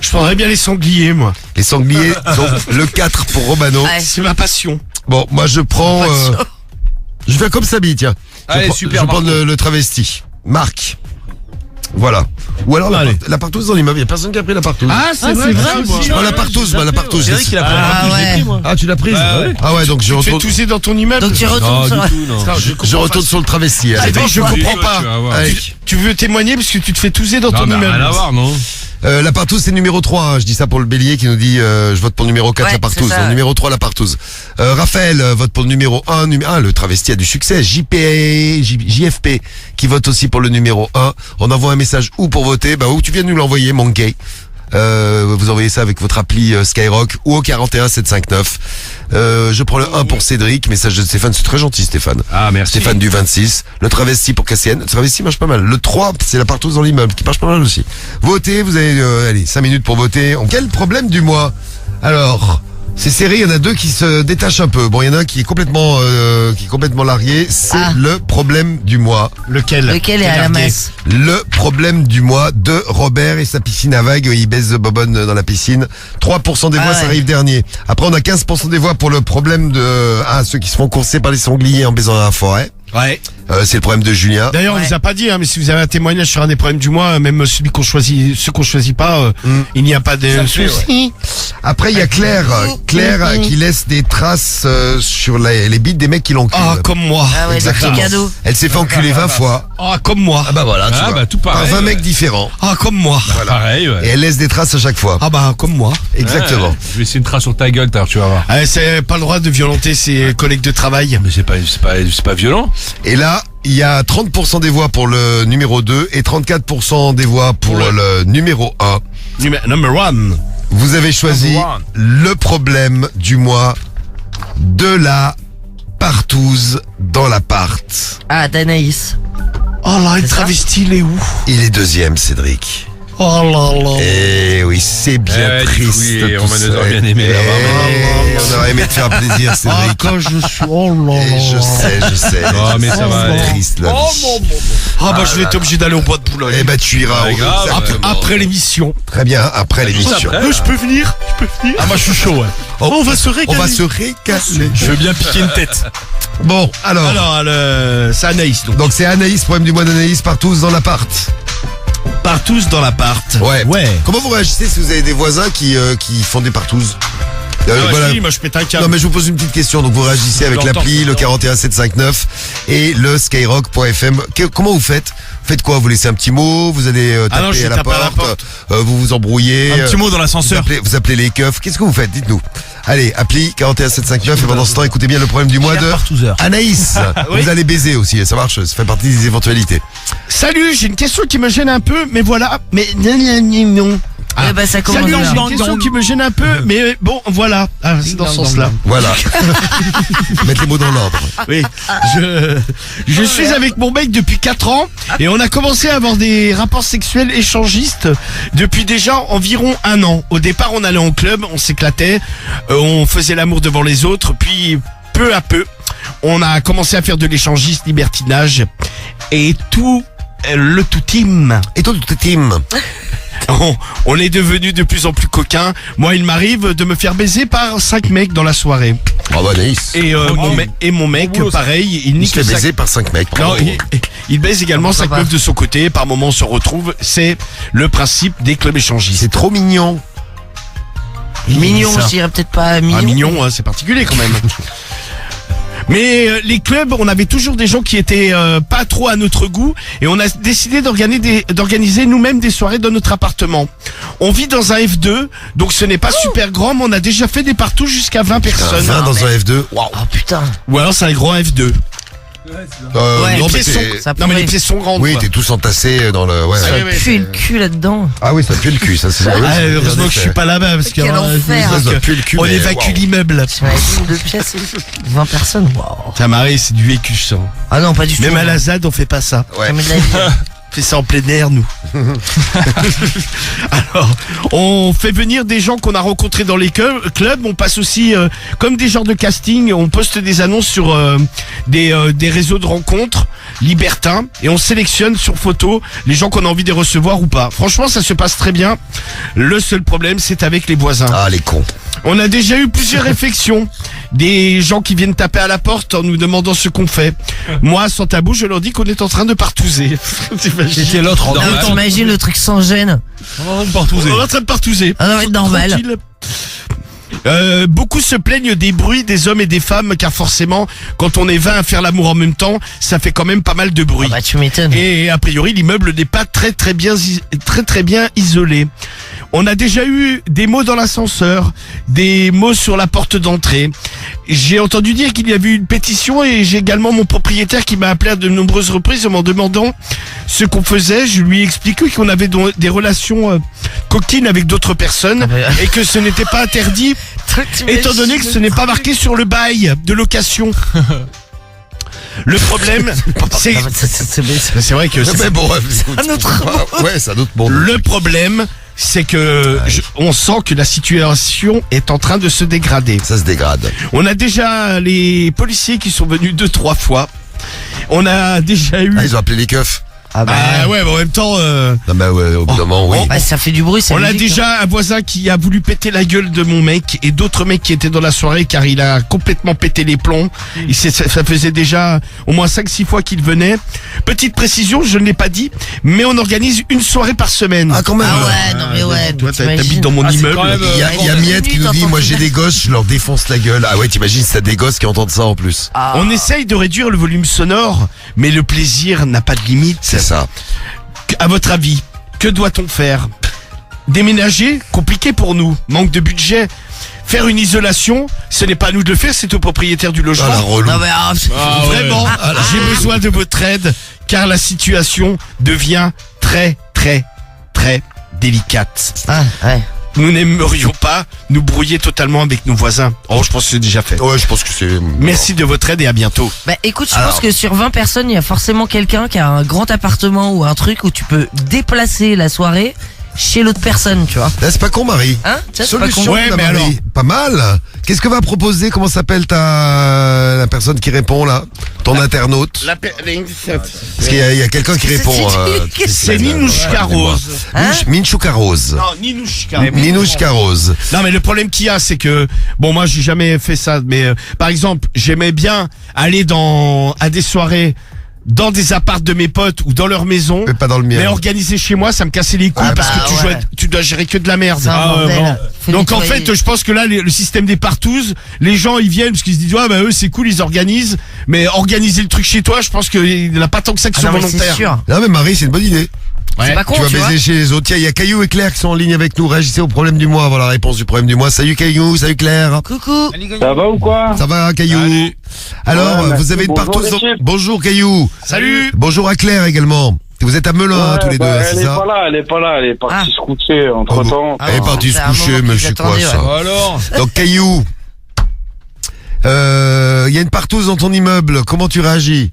Je prendrais bien les sangliers, moi. Les sangliers, donc le 4 pour Romano. Ouais. C'est ma passion. Bon, moi je prends... je fais comme Sabi, tiens. Allez, super, Je prends Marco. le travesti. Marc. Voilà. Ou alors Allez. la partouze dans l'immeuble. Il n'y a personne qui a pris la partouze. C'est vrai Je prends la partouze, moi, la partouze. Cédric, il a pris Ah, la partouze, je l'ai ouais. pris, moi. Ah, tu l'as prise? Ah ouais. Donc je Tu te fais retourne, tousser dans ton immeuble. Donc tu Non, retournes sur du la... tout, non. je retourne sur le travesti. Allez. Attends, je comprends pas. Tu vas voir. Allez. Tu veux témoigner parce que tu te fais tousser dans Non, ton mais immeuble. rien à voir, non? La partouze, c'est numéro 3. Hein. Je dis ça pour le bélier qui nous dit je vote pour le numéro 4, Ouais, la partouze. c'est ça, ouais. Numéro 3, la partouze. Raphaël vote pour le numéro 1. Le travesti a du succès. JFP qui vote aussi pour le numéro 1. On envoie un message où pour voter? Bah où tu viens de nous l'envoyer, Monkey. Vous envoyez ça avec votre appli Skyrock ou au 41 759. Je prends le 1 pour Cédric. Message de Stéphane, c'est très gentil Stéphane. Ah, merci. Stéphane du 26. Le travesti pour Cassienne. Le travesti marche pas mal. Le 3, c'est la partouze dans l'immeuble qui marche pas mal aussi. Votez, vous avez allez, 5 minutes pour voter. Quel problème du mois? Alors, c'est serré, il y en a deux qui se détachent un peu. Bon, il y en a un qui est complètement largué. C'est le problème du mois. Lequel Lequel est à la Regardez. masse? Le problème du mois de Robert et sa piscine à vagues. Il baise Bobonne dans la piscine. 3% des voix, ça arrive dernier. Après, on a 15% des voix pour le problème de ceux qui se font courser par les sangliers en baisant dans la forêt. Ouais. C'est le problème de Julien. D'ailleurs, on vous a pas dit, mais si vous avez un témoignage sur un des problèmes du mois, même celui qu'on choisit, ceux qu'on choisit pas, il n'y a pas de souci. Après, il y a Claire qui laisse des traces sur les bites des mecs qui l'enculent. Ah, comme moi. Ah ouais, le petit Exactement. cadeau. Elle s'est fait enculer 20 fois. Ah, comme moi. Ah bah voilà, tu Ah, vois. bah, tout Par pareil, 20 ouais. mecs différents. Ah, comme moi. Pareil, ouais. Et elle laisse des traces à chaque fois. Ah bah, comme moi. Exactement. Ouais, je vais essayer une trace sur ta gueule, tu vas voir. Ah, c'est pas le droit de violenter ses collègues de travail. Mais c'est pas violent. Et là, il y a 30% des voix pour le numéro 2 et 34% des voix pour le numéro 1. Number one. Vous avez choisi Number one. le problème du mois de la partouze dans l'appart. Ah, d'Anaïs. Oh là, le C'est ça travesti, il est où? Il est deuxième, Cédric. Oh là là. Eh oui, c'est bien Eh, du coup, triste. oui, tout Romain ça. nous aurait bien aimé, Eh, là-bas. on aurait aimé te faire plaisir, Ah, Cédric. quand je suis... Oh là Et là. je sais. Oh, mais ça va C'est aller. triste, la vie. Ah bah, je vais être obligé d'aller au bois de Boulogne. Eh ben, tu iras. Ouais, grave. Exactement. Après l'émission. Très bien, après l'émission. après. Je peux venir? Ah, moi, je suis chaud, ouais. On va se régaler. On va se récaler. Je veux bien piquer une tête. Bon, alors. C'est Anaïs, donc. C'est Anaïs, problème du mois d'Anaïs, partout dans l'appart. Partous dans l'appart. Ouais. Ouais. Comment vous réagissez si vous avez des voisins qui font des partouzes? Moi je pète un câble. Non mais je vous pose une petite question, donc vous réagissez avec l'appli, le 41759 et le skyrock.fm. Comment vous faites? Vous faites quoi? Vous laissez un petit mot? Vous allez taper non, je à la tape à la porte, vous vous embrouillez? Un petit mot dans l'ascenseur. Vous appelez les keufs? Qu'est-ce que vous faites? Dites-nous. Allez, appli 41759 et pendant ce temps, écoutez bien le problème du mois de partouzeur. Anaïs. Oui. Vous allez baiser aussi, ça marche, ça fait partie des éventualités. Salut, j'ai une question qui me gêne un peu, mais voilà. Mais non. Eh ben, ça commence Salut, j'ai bien. une question qui me gêne un peu, mais bon, voilà. Ah, c'est dans ce sens-là. Voilà. Mettre les mots dans l'ordre. Oui. Je suis avec mon mec depuis 4 ans et on a commencé à avoir des rapports sexuels échangistes depuis déjà environ 1 an. Au départ, on allait en club, on s'éclatait, on faisait l'amour devant les autres, puis peu à peu, on a commencé à faire de l'échangiste, libertinage et tout le tout team. Et toi, toute team. On est devenu de plus en plus coquins. Moi, il m'arrive de me faire baiser par 5 mecs dans la soirée. Oh bah Anaïs. Et mon mec, pareil, il Il nique se fait le sac. baiser par 5 mecs. Non, Bravo. il baise également 5 va. meufs de son côté. Par moment, on se retrouve. C'est le principe des clubs échangistes. C'est trop mignon. Mignon, Ça. je dirais peut-être pas mignon. Ah, mignon, hein, c'est particulier quand même. Mais les clubs, on avait toujours des gens qui étaient pas trop à notre goût et on a décidé d'organiser nous-mêmes des soirées dans notre appartement. On vit dans un F2, donc ce n'est pas super grand, mais on a déjà fait des partous jusqu'à 20 personnes. 20 dans un F2. Oh putain. Ou alors c'est un grand F2. Ouais, non, les mais pièces t'es- ça non mais les pourrait. pièces sont grandes. oui, quoi. t'es tous entassés dans le. Ouais. Ah, ouais. ouais, Pue le cul là-dedans. Ah oui, ça pue le cul, ça c'est. Ah, heureusement que je suis pas là-bas parce que Quel enfer. Ça pue le cul. on mais, évacue waouh. l'immeuble. T'imagines 2 pièces, 20 personnes. Waouh. Ça Marie, c'est du vécu ça. Ah non, pas du tout. Même à la ZAD, on fait pas ça. Ouais. Jamais de la vie. fait ça en plein air, nous. Alors, on fait venir des gens qu'on a rencontrés dans les clubs. On passe aussi, comme des genres de casting, on poste des annonces sur des réseaux de rencontres libertins et on sélectionne sur photo les gens qu'on a envie de recevoir ou pas. Franchement, ça se passe très bien. Le seul problème, c'est avec les voisins. Ah, les cons. On a déjà eu plusieurs réflexions. Des gens qui viennent taper à la porte en nous demandant ce qu'on fait. Moi, sans tabou, je leur dis qu'on est en train de partouzer. C'était l'autre en normal. T'imagines le truc sans gêne. On est en train de partouzer. Ça doit être normal. Tranquille. Beaucoup se plaignent des bruits des hommes et des femmes car forcément quand on est 20 à faire l'amour en même temps ça fait quand même pas mal de bruit. Ah bah tu m'étonnes. Et a priori l'immeuble n'est pas très bien isolé. On a déjà eu des mots dans l'ascenseur, des mots sur la porte d'entrée. J'ai entendu dire qu'il y avait eu une pétition et j'ai également mon propriétaire qui m'a appelé à de nombreuses reprises en m'en demandant ce qu'on faisait. Je lui ai expliqué qu'on avait des relations coquines avec d'autres personnes et que ce n'était pas interdit étant donné que ce n'est pas marqué sur le bail de location. Le problème, c'est vrai que Mais bon, un autre ouais, c'est un autre monde. Le problème, c'est que on sent que la situation est en train de se dégrader. Ça se dégrade. On a déjà les policiers qui sont venus 2-3 fois. On a déjà eu... Ah, ils ont appelé les keufs. Ah bah ouais, mais en même temps... Non, mais ouais, au bout d'un moment, oui. bah, ça fait du bruit, c'est On a logique, déjà un voisin qui a voulu péter la gueule de mon mec et d'autres mecs qui étaient dans la soirée car il a complètement pété les plombs. Ça faisait déjà au moins 5-6 fois qu'il venait. Petite précision, je ne l'ai pas dit, mais on organise une soirée par semaine. Ah, quand même. Ah ouais, non mais ouais. Toi, t'imagines. t'habites dans mon immeuble. Il y a Miette qui nous dit, moi j'ai des gosses, je leur défonce la gueule. Ah ouais, t'imagines si t'as des gosses qui entendent ça en plus. Ah. On essaye de réduire le volume sonore, mais le plaisir n'a pas de limite. C'est ça. À votre avis, que doit-on faire? Déménager? Compliqué pour nous. Manque de budget. Faire une isolation? Ce n'est pas à nous de le faire, c'est au propriétaire du logement. Ah, la relou. Non mais Vraiment, j'ai besoin de votre aide, car la situation devient très délicate. Ah ouais. Nous n'aimerions pas nous brouiller totalement avec nos voisins. Oh, je pense que c'est déjà fait. Ouais, je pense que c'est... Merci de votre aide et à bientôt. Bah écoute, je pense que sur 20 personnes, il y a forcément quelqu'un qui a un grand appartement ou un truc où tu peux déplacer la soirée chez l'autre personne, tu vois. Là, c'est pas con, Marie. Hein? Ça, c'est pas con. Solution, Ouais, la mais Marie. alors. Pas mal. Qu'est-ce que va proposer? Comment s'appelle la personne qui répond, là? Ton internaute? Parce qu'il y a quelqu'un qui répond. C'est Ninouchka Rose. Hein? Minchouka Rose. Non, Ninouchka. Ninouchka Rose. Non, mais le problème qu'il y a, c'est que, bon, moi, j'ai jamais fait ça, mais par exemple, j'aimais bien aller à des soirées dans des apparts de mes potes ou dans leur maison. Mais pas dans le mien. Mais organiser chez moi, ça me cassait les couilles Ah parce bah, que ouais. tu dois gérer que de la merde. C'est un bordel. Faut Donc en nettoyer. fait, je pense que là, le système des partouzes, les gens ils viennent parce qu'ils se disent ouais, bah eux c'est cool, ils organisent. Mais organiser le truc chez toi, je pense qu'il n'y en a pas tant que ça qui Ah sont non, mais c'est volontaires. sûr. Non, mais Marie, c'est une bonne idée. C'est pas con, Tu vas tu vois. baiser chez les autres. Tiens, il y a Caillou et Claire qui sont en ligne avec nous. Réagissez au problème du mois. Voilà la réponse du problème du mois. Salut Caillou, salut Claire. Coucou. Ça va ou quoi? Ça va Caillou? Salut. Alors, Ouais, merci. vous avez une Bonjour, partouze. l'équipe. Bonjour Caillou. Salut. Bonjour à Claire également. Vous êtes à Melun, hein, tous les deux, hein, elle c'est est ça? pas là, elle est partie se coucher entre temps. Elle est partie se c'est un coucher, moment mais qu'ils c'est quoi attendaient, ça? Alors Donc Caillou, il y a une partouze dans ton immeuble. Comment tu réagis?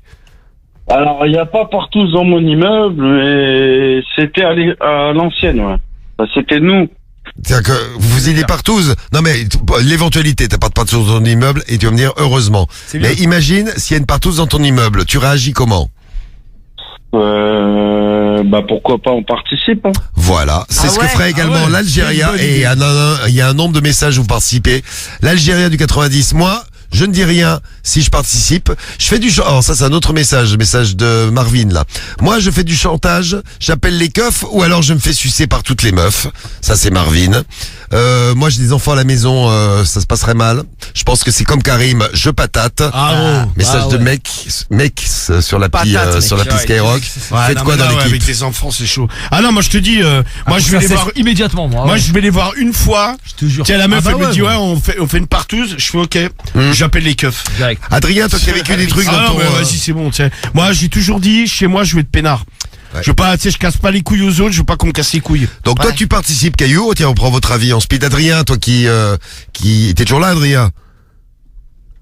Alors, il n'y a pas partout dans mon immeuble, mais c'était à l'ancienne, ouais. Ça, c'était nous. C'est-à-dire que vous faisiez des partouzes. Non mais l'éventualité, t'as pas de partouze dans ton immeuble et tu vas me dire heureusement. Mais imagine s'il y a une partouze dans ton immeuble, tu réagis comment? Bah pourquoi pas on participe, hein. Voilà, c'est ce que ferait également l'Algérien et il y a un nombre de messages où vous participez. L'Algérien du 90, moi, je ne dis rien si je participe. Je fais du chantage. Alors ça c'est un autre message de Marvin là. Moi je fais du chantage, j'appelle les keufs ou alors je me fais sucer par toutes les meufs. Ça c'est Marvin. Moi j'ai des enfants à la maison, ça se passerait mal. Je pense que c'est comme Karim, je patate. Message de mec sur l'appli Skyrock. Faites quoi dans l'équipe? Avec des enfants, c'est chaud. Ah non, moi je te dis, moi je vais les voir immédiatement, moi. Moi, je vais les voir une fois. Je te jure. Tiens, la meuf, Ah bah elle me ouais, dit, ouais. on fait une partouze. Je fais OK. J'appelle les keufs. direct. Adrien, toi qui as vécu des trucs Ah dans non, ton... mais vas-y, c'est bon, tiens. Moi, j'ai toujours dit, chez moi, je vais être peinard. Ouais. Je veux pas, tu sais, je casse pas les couilles aux autres, je veux pas qu'on me casse les couilles. Donc toi tu participes Caillou, tiens on prend votre avis en speed. Adrien, toi qui t'es toujours là Adrien?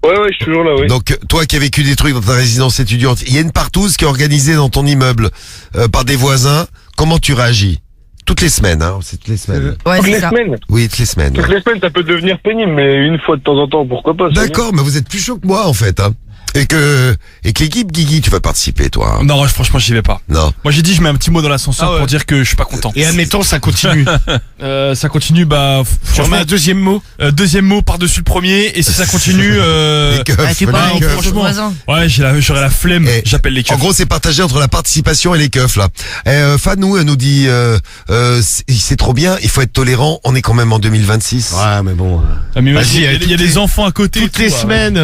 Ouais, je suis toujours là, oui. Donc, toi qui as vécu des trucs dans ta résidence étudiante, il y a une partouze qui est organisée dans ton immeuble par des voisins. Comment tu réagis? Toutes les semaines, hein. C'est toutes les semaines. Ouais, Toutes c'est les ça. semaines. Oui, toutes les semaines. Toutes les semaines, ça peut devenir pénible, mais une fois de temps en temps, pourquoi pas. D'accord, mais vous êtes plus chaud que moi, en fait, hein. Et que l'équipe Guigui, tu vas participer, toi. Hein. Non, franchement, j'y vais pas. Non. Moi, j'ai dit, je mets un petit mot dans l'ascenseur pour dire que je suis pas content. Et admettons, ça continue. Ça continue, Tu remets un deuxième mot? Deuxième mot par-dessus le premier, et si ça continue, Les keufs, Ah, tu les parles keufs. avec ton voisin. ouais, j'aurais la flemme, Et j'appelle les En keufs. gros, c'est partagé entre la participation et les keufs, là. Fanou, elle nous dit, c'est trop bien, il faut être tolérant, on est quand même en 2026. Ouais, mais bon. Ah, mais Vas-y, il y a des enfants à côté. Toutes et les tout, semaines.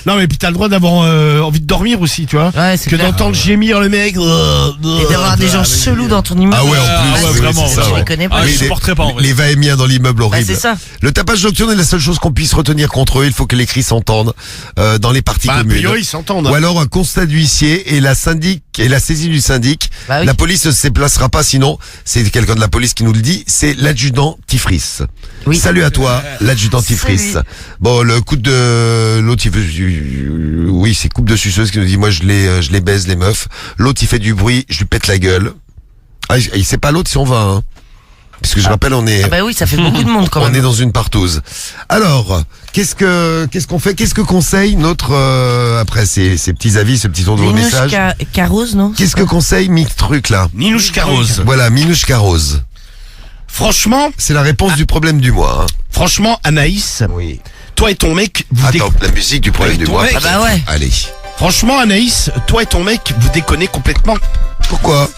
Non, mais puis t'as le droit d'avoir envie de dormir aussi, tu vois. Ouais, c'est Que clair. d'entendre gémir le mec. Et d'avoir des gens chelous dans ton immeuble. Ah ouais, en plus, ouais, oui, vraiment, c'est ça, je ouais. les connais pas. Ah, je les- supporterais pas, en vrai. Les va-et-vient dans l'immeuble Bah, horrible. c'est ça. Le tapage nocturne est la seule chose qu'on puisse retenir contre eux. Il faut que les cris s'entendent dans les parties Bah, a communes. priori, ils s'entendent. Ou alors un constat d'huissier et la saisie du syndic. Bah oui. La police ne se déplacera pas, sinon c'est quelqu'un de la police qui nous le dit. C'est l'adjudant Tifris. Oui. Salut à toi, l'adjudant Tifris. Salut. Bon, le coup de l'autre, oui, c'est coupe de suceuse qui nous dit moi je les baise les meufs. L'autre il fait du bruit, je lui pète la gueule. Ah, il sait pas l'autre si on va. Hein. Parce que je rappelle, on est Ah bah oui, ça fait beaucoup de monde quand on même. est dans une partouze. Alors, qu'est-ce qu'on fait? Qu'est-ce que conseille notre après ces petits avis, ce petit tour de vos Minouche messages? Carose, non? Qu'est-ce que conseille Mick Truc là? Minouche Rose. Voilà, Minouche Rose. Franchement, C'est la réponse du problème du mois. Hein. franchement, Anaïs, Oui. toi et ton mec, vous Attends, la musique du problème Avec du ton mois. mec. Ah bah ouais. Allez. Franchement, Anaïs, toi et ton mec, vous déconnez complètement. Pourquoi?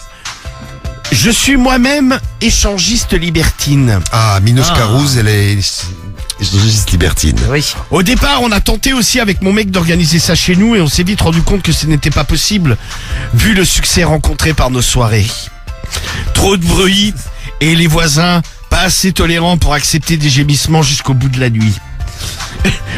Je suis moi-même échangiste libertine. Ah, Minouche Carouse, elle est juste libertine. Oui. Au départ, on a tenté aussi avec mon mec d'organiser ça chez nous et on s'est vite rendu compte que ce n'était pas possible, vu le succès rencontré par nos soirées. Trop de bruit et les voisins pas assez tolérants pour accepter des gémissements jusqu'au bout de la nuit.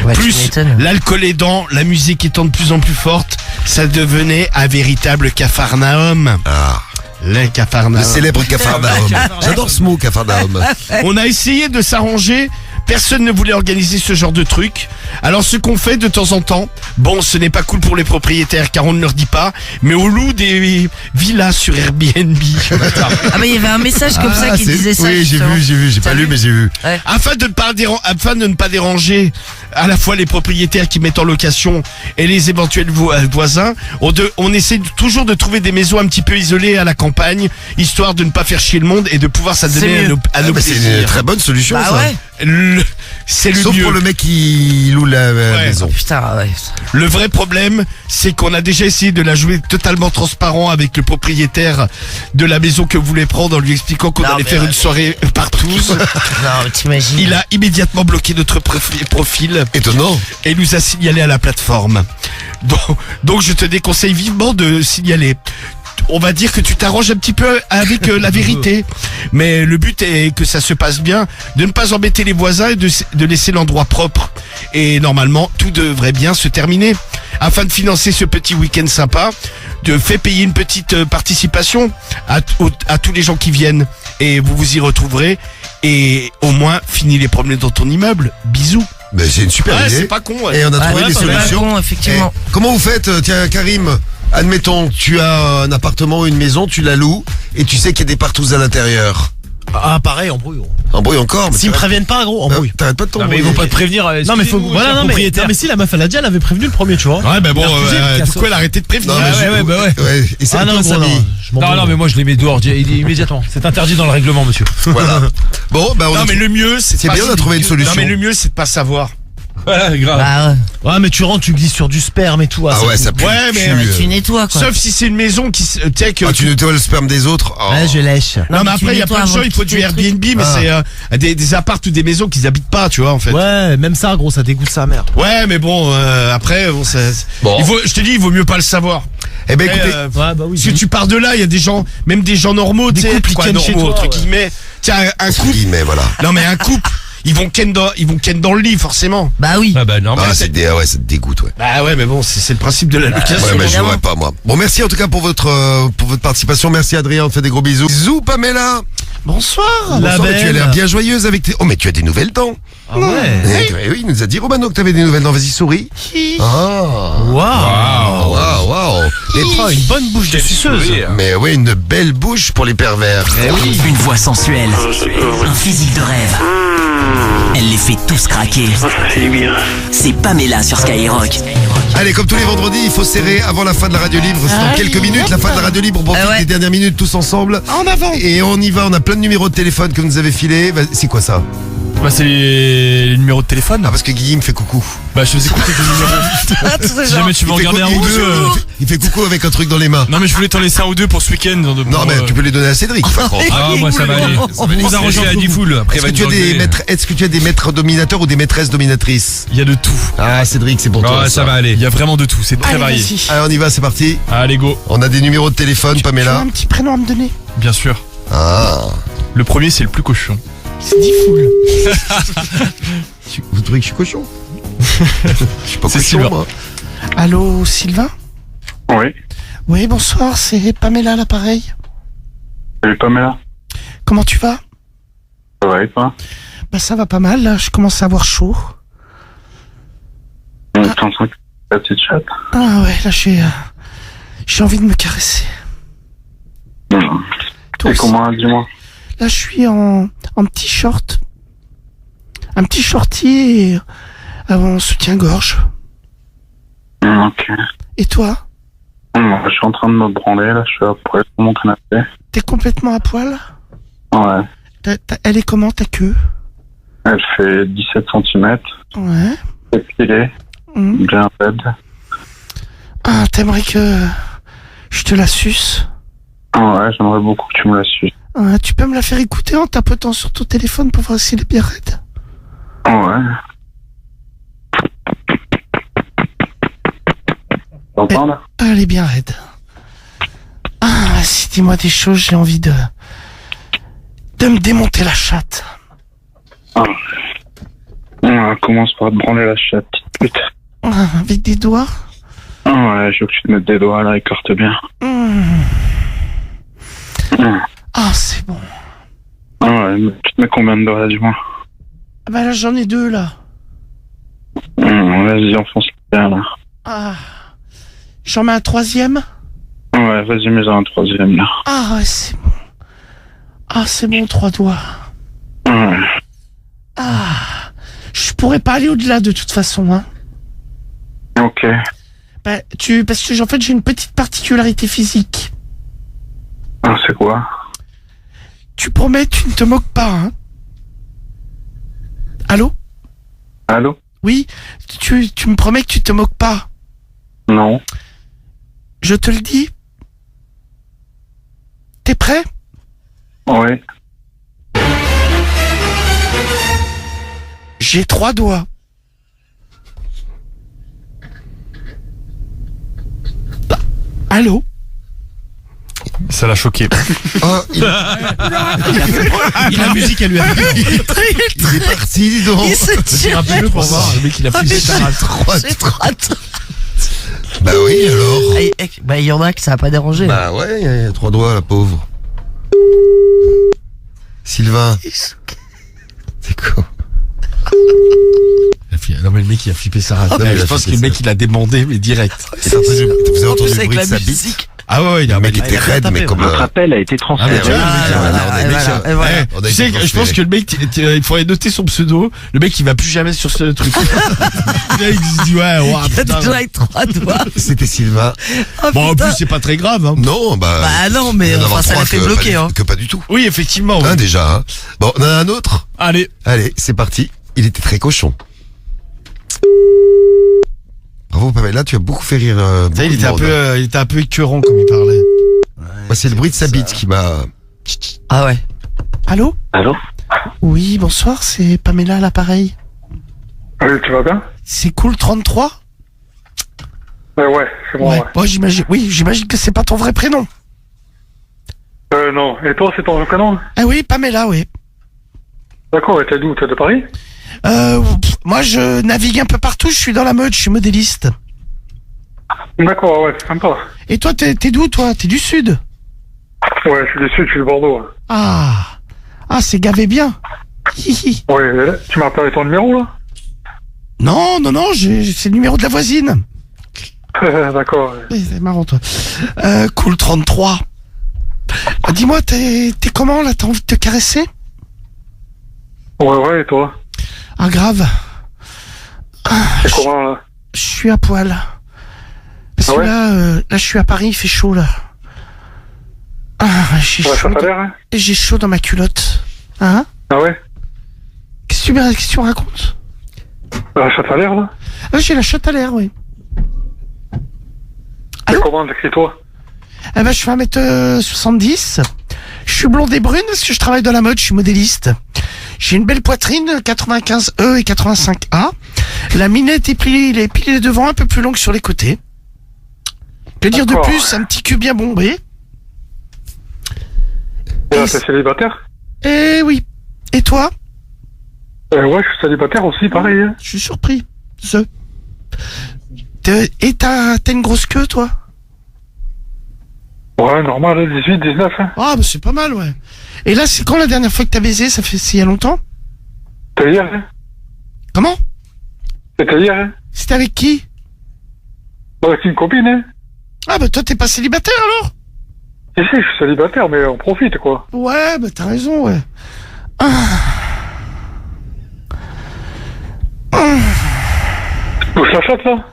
Ouais, tu Plus m'étonnes. l'alcool aidant, la musique étant de plus en plus forte, ça devenait un véritable capharnaüm. Ah, Le le capharnaüm. célèbre Capharnaüm. J'adore ce mot, Capharnaüm. On a essayé de s'arranger, personne ne voulait organiser ce genre de truc. Alors ce qu'on fait de temps en temps, bon ce n'est pas cool pour les propriétaires car on ne leur dit pas, mais on loue des villas sur Airbnb. Ah bah il y avait un message comme ça qui disait ça. Oui, j'ai justement. vu, j'ai pas lu, mais j'ai vu. Afin de ne pas déranger à la fois les propriétaires qui mettent en location et les éventuels voisins, on essaie toujours de trouver des maisons un petit peu isolées à la campagne, histoire de ne pas faire chier le monde et de pouvoir s'adonner à nos Ah, bah, c'est une plaisirs. très bonne solution, Bah ça. ouais. C'est le Sauf mieux. pour le mec qui loue la maison. Putain, ouais. Le vrai problème, c'est qu'on a déjà essayé de la jouer totalement transparent avec le propriétaire de la maison que vous voulez prendre en lui expliquant qu'on Non, allait mais faire ouais. une soirée partout. Non, mais t'imagines. Il a immédiatement bloqué notre profil Étonnant. et nous a signalé à la plateforme. Donc je te déconseille vivement de signaler. On va dire que tu t'arranges un petit peu avec la vérité. Mais le but est que ça se passe bien, de ne pas embêter les voisins et de laisser l'endroit propre. Et normalement, tout devrait bien se terminer. Afin de financer ce petit week-end sympa, fais payer une petite participation à tous les gens qui viennent. Et vous vous y retrouverez. Et au moins, finis les problèmes dans ton immeuble. Bisous. Mais c'est une super Ouais, idée. c'est pas con. Ouais. Et on a trouvé Ouais, des c'est pas solutions. con, effectivement. Eh, comment vous faites, tiens, Karim? Admettons, tu as un appartement ou une maison, tu la loues, et tu sais qu'il y a des partouzes à l'intérieur. Ah, pareil, embrouille. Gros. Embrouille encore, mais S'ils me préviennent pas, gros, embrouille. t'arrêtes pas de Non, mais t'embrouiller. ils vont pas te prévenir. Non, mais faut. Voilà, non, mais si la meuf elle a dit, elle avait prévenu le premier, tu vois. Ouais, ben bon, Il a refusé le du casso. coup, elle a arrêté de prévenir. Non, mais ouais, bah ouais. Ouais, et c'est Ah non, toi, gros, Samy. non, je m'en Non, branle. non, mais moi je les mets dehors immédiatement. C'est interdit dans le règlement, monsieur. Voilà. Bon, bah, Non, mais le mieux, c'est C'est pas- bien, on a trouvé une solution. Non, mais le mieux, c'est de pas savoir. Ouais, grave. Bah ouais. Ouais, mais tu rentres, tu glisses sur du sperme et tout. Ah ouais, ça pue. Ouais, mais- le cul. Tu nettoies quoi. Sauf si c'est une maison qui, tu sais que. Ah, tu nettoies le sperme des autres? Oh. Ouais, je lèche. Non, mais tu après, il y a nettoies plein de avant gens, il faut de du quitter le truc. Airbnb, mais Ah. c'est des apparts ou des maisons qu'ils habitent pas, tu vois, en fait. Ouais, même ça, gros, ça dégoûte sa mère. Ouais, mais bon, après, bon, Bon. je te dis, il vaut mieux pas le savoir. Eh ben, Après, écoutez, Ouais, bah oui. si tu pars de là, il y a des gens, même des gens normaux, Des tu sais, couples qui quoi, tiennent chez normaux, toi, entre ouais. guillemets. Tiens, un entre couple. guillemets, voilà. Non, mais un couple, ils vont ken dans le lit, forcément. Bah oui. Ah bah normal. Ah, ça te dégoûte, ouais. Bah ouais, mais bon, c'est le principe de la location. Ouais, mais je évidemment. jouerai pas, moi. Bon, merci en tout cas pour votre participation. Merci Adrien, on te fait des gros bisous. Bisous, Pamela. Bonsoir. Bonsoir, mais tu as l'air bien joyeuse avec tes... Oh, mais tu as des nouvelles dents. Ah ouais. Oui, il nous a dit Romano que t'avais des nouvelles dents. Vas-y, souris. Waouh. Une bonne bouche de suceuse. Mais oui, une belle bouche pour les pervers. Une voix sensuelle, un physique de rêve. Elle les fait tous craquer. C'est Pamela sur Skyrock. Allez, comme tous les vendredis, il faut serrer avant la fin de la radio libre. C'est dans quelques minutes, la fin de la radio libre. On profite des dernières minutes tous ensemble. En avant. Et on y va, on a plein de numéros de téléphone que vous nous avez filés. C'est quoi ça? Bah c'est les numéros de téléphone. Ah, parce que Guigui me fait coucou. Bah je faisais écouter des numéros. Si jamais tu veux en garder un ou deux. Il fait coucou avec un truc dans les mains. Non mais je voulais t'en laisser un ou deux pour ce week-end. Non mais tu peux les donner à Cédric. Ah moi ça va aller. On vous arranger à 10 foules. Est-ce que tu as des maîtres dominateurs ou des maîtresses dominatrices? Il y a de tout. Ah Cédric, c'est pour toi. Ça va aller. Il y a vraiment de tout, c'est très varié. Allez, on y va, c'est parti. Allez go. On a des numéros de téléphone, Pamela. Tu as un petit prénom à me donner? Bien sûr. Ah. Le premier c'est le plus cochon. C'est 10 foules. Vous trouvez que je suis cochon? Je suis pas C'est cochon, Sylvain. moi. Allô, Sylvain? Oui. Oui, bonsoir, c'est Pamela à l'appareil. Salut Pamela. Comment tu vas? Ça va et toi? Bah ça va pas mal, là, je commence à avoir chaud. T'es en train de la petite chatte? Ah ouais, là j'ai envie de me caresser. Toi Et aussi. comment, dis-moi? Là je suis en petit short. Un petit shorty et en soutien-gorge. Ok. Et toi? Moi, je suis en train de me branler, là, je suis après sur mon canapé. T'es complètement à poil? Ouais. Elle est comment ta queue? Elle fait 17 cm. Ouais. Épilée. Bien raide. Ah, t'aimerais que je te la suce? Ouais, j'aimerais beaucoup que tu me la suives. Ouais, tu peux me la faire écouter en tapotant sur ton téléphone pour voir si elle est bien raide? Ouais. T'entends là? Ah, elle est bien raide. Ah, vas-y, dis-moi des choses, j'ai envie de me démonter la chatte. On commence par te branler la chatte, petite pute. Ah, avec des doigts? Ouais, je veux que tu te mettes des doigts là, écarte bien. Ah, c'est bon. Ouais, mais tu te mets combien de doigts là, dis-moi? Ah bah là, j'en ai deux, là. Vas-y, enfonce bien là. Ah. J'en mets un troisième? Ouais, vas-y, mets-en un troisième là. Ah, ouais, c'est bon. Ah, c'est bon, 3 doigts. Ouais. Ah. Je pourrais pas aller au-delà de toute façon, hein. Ok. Bah, parce que, en fait, j'ai une petite particularité physique. Ah, c'est quoi? Tu promets, tu ne te moques pas, hein? Allô? Allô? Oui? Tu me promets que tu te moques pas? Non. Je te le dis? T'es prêt? Oui. J'ai 3 doigts. Allô? Ça l'a choqué. Oh, La musique, elle lui a il est parti, dis donc. Il s'est tiré. Rappelez-le pour voir. Le mec il a pris ses J'ai 3 doigts. Bah oui, alors. Bah, il y en a que ça a pas dérangé. Bah ouais, il y a 3 doigts, la pauvre. Sylvain. C'est quoi? Non mais le mec il a flippé sa race. je pense que le mec il a demandé mais direct. Vous avez entendu le bruit de sa bite? musique. Ah ouais, il était raide, mais comme... Votre appel a été transféré. Tu sais, je pense que le mec, il faudrait noter son pseudo. Le mec, il va plus jamais sur ce truc. Le mec, il se dit, ouais, putain. Avec 3 doigts. C'était Sylvain. Oh, Bon, en putain. plus, c'est pas très grave, hein. Non, bah non, mais il y en a enfin, ça trois l'a fait que bloquer, hein. Que pas du tout. Oui, effectivement. Hein, déjà. Hein. Bon, on en a un autre. Allez. Allez, c'est parti. Il était très cochon. Bravo Pamela, tu as beaucoup fait rire. Il était un peu écœurant comme il parlait. Moi, c'est le bruit de sa bite qui m'a... Ah ouais. Allô? Allô? Oui, bonsoir, c'est Pamela à l'appareil. Oui, tu vas bien? C'est cool 33? Ouais, c'est bon, ouais. Bon, j'imagine que c'est pas ton vrai prénom. Non. Et toi, c'est ton vrai prénom? Ah oui, Pamela, oui. D'accord, et t'es d'où? T'es de Paris? Moi, je navigue un peu partout, je suis dans la mode, je suis modéliste. D'accord, ouais, c'est sympa. Et toi, t'es d'où, toi? T'es du sud? Ouais, je suis du sud, je suis de Bordeaux. Ah. Ah, c'est gavé bien. Ouais, tu m'as appelé ton numéro, là? Non, c'est le numéro de la voisine. D'accord. C'est marrant, toi. Cool 33. Dis-moi, t'es comment, là? T'as envie de te caresser? Ouais, et toi? Ah, grave. C'est comment, là? Je suis à poil. Parce que là, je suis à Paris, il fait chaud, là. J'ai chaud. Ça t'a l'air, hein? Et j'ai chaud dans ma culotte. Hein? Ah ouais? Qu'est-ce que tu me racontes? La chatte à l'air, là? Ah, j'ai la chatte à l'air, oui. Et comment décris-toi? Eh ben, je fais 1m70. Je suis blonde et brune parce que je travaille dans la mode, je suis modéliste. J'ai une belle poitrine, 95E et 85A. La minette est pliée, les piliers devant un peu plus longue sur les côtés. Que dire de plus? Un petit cul bien bombé. Et là, t'es célibataire? Eh oui. Et toi? Ouais, je suis célibataire aussi, pareil. Hein. Je suis surpris. Et t'as une grosse queue, toi? Ouais, normal, 18, 19. Hein. Ah, bah c'est pas mal, ouais. Et là, c'est quand la dernière fois que t'as baisé? C'est il y a longtemps? C'était hier, hein. Comment? C'était hier, hein. C'était avec qui? Avec une copine, hein. Ah, bah toi, t'es pas célibataire, alors? Si, je suis célibataire, mais on profite, quoi. Ouais, bah t'as raison, ouais. Tu bouffe la chatte, là?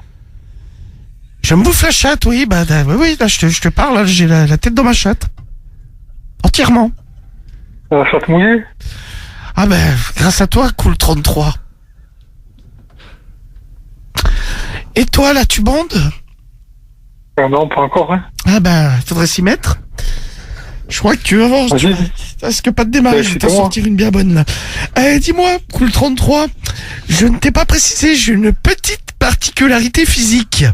Je me bouffe la chatte, oui, oui, là, je te parle, là, j'ai la tête dans ma chatte. Entièrement. La chatte mouillée? Ah ben, grâce à toi, cool 33. Et toi, là, tu bandes? Non, pas encore, hein. Ah ben, il faudrait s'y mettre. Je crois que tu vas voir. Est-ce que pas de démarrer? Je vais t'en sortir une bien bonne, là. Dis-moi, cool 33, je ne t'ai pas précisé, j'ai une petite particularité physique.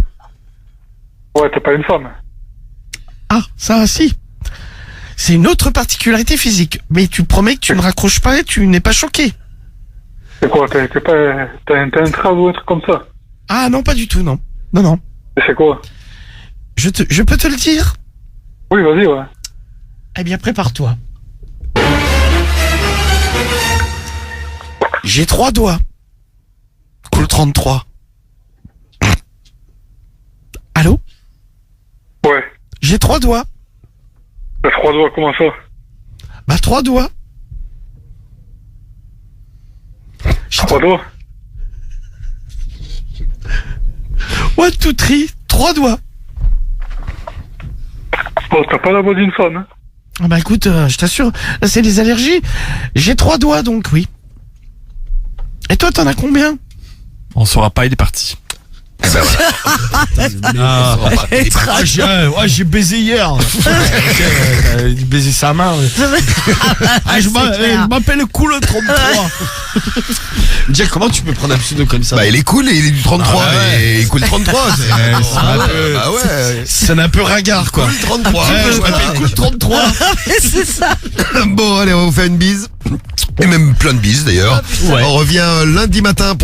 Ouais, t'es pas une femme. Ah, ça, si. C'est une autre particularité physique. Mais tu promets que tu ne raccroches pas et tu n'es pas choqué. C'est quoi? T'as un trave ou un truc comme ça? Ah non, pas du tout, non. Non. Et c'est quoi? Je peux te le dire? Oui, vas-y, ouais. Eh bien, prépare-toi. J'ai 3 doigts. Cool 33. Allô? Ouais. J'ai 3 doigts. 3 doigts, comment ça? Bah, 3 doigts. 3 doigts? One, two, three, 3 doigts. Oh, t'as pas la voix d'une femme, hein? Ah bah écoute, je t'assure, là c'est les allergies. J'ai 3 doigts donc, oui. Et toi, t'en as combien? On saura pas, il est parti. Eh ben voilà. J'ai baisé hier. J'ai baisé sa main. Je m'appelle Cool 33. Déjà, comment tu peux prendre un pseudo comme ça? Bah, il est cool et il est du 33. Et il cool 33. C'est un peu ringard, quoi. Cool 33. Je m'appelle Cool 33. C'est ça. Bon, allez, on vous fait une bise. Et même plein de bises d'ailleurs. On revient lundi matin pour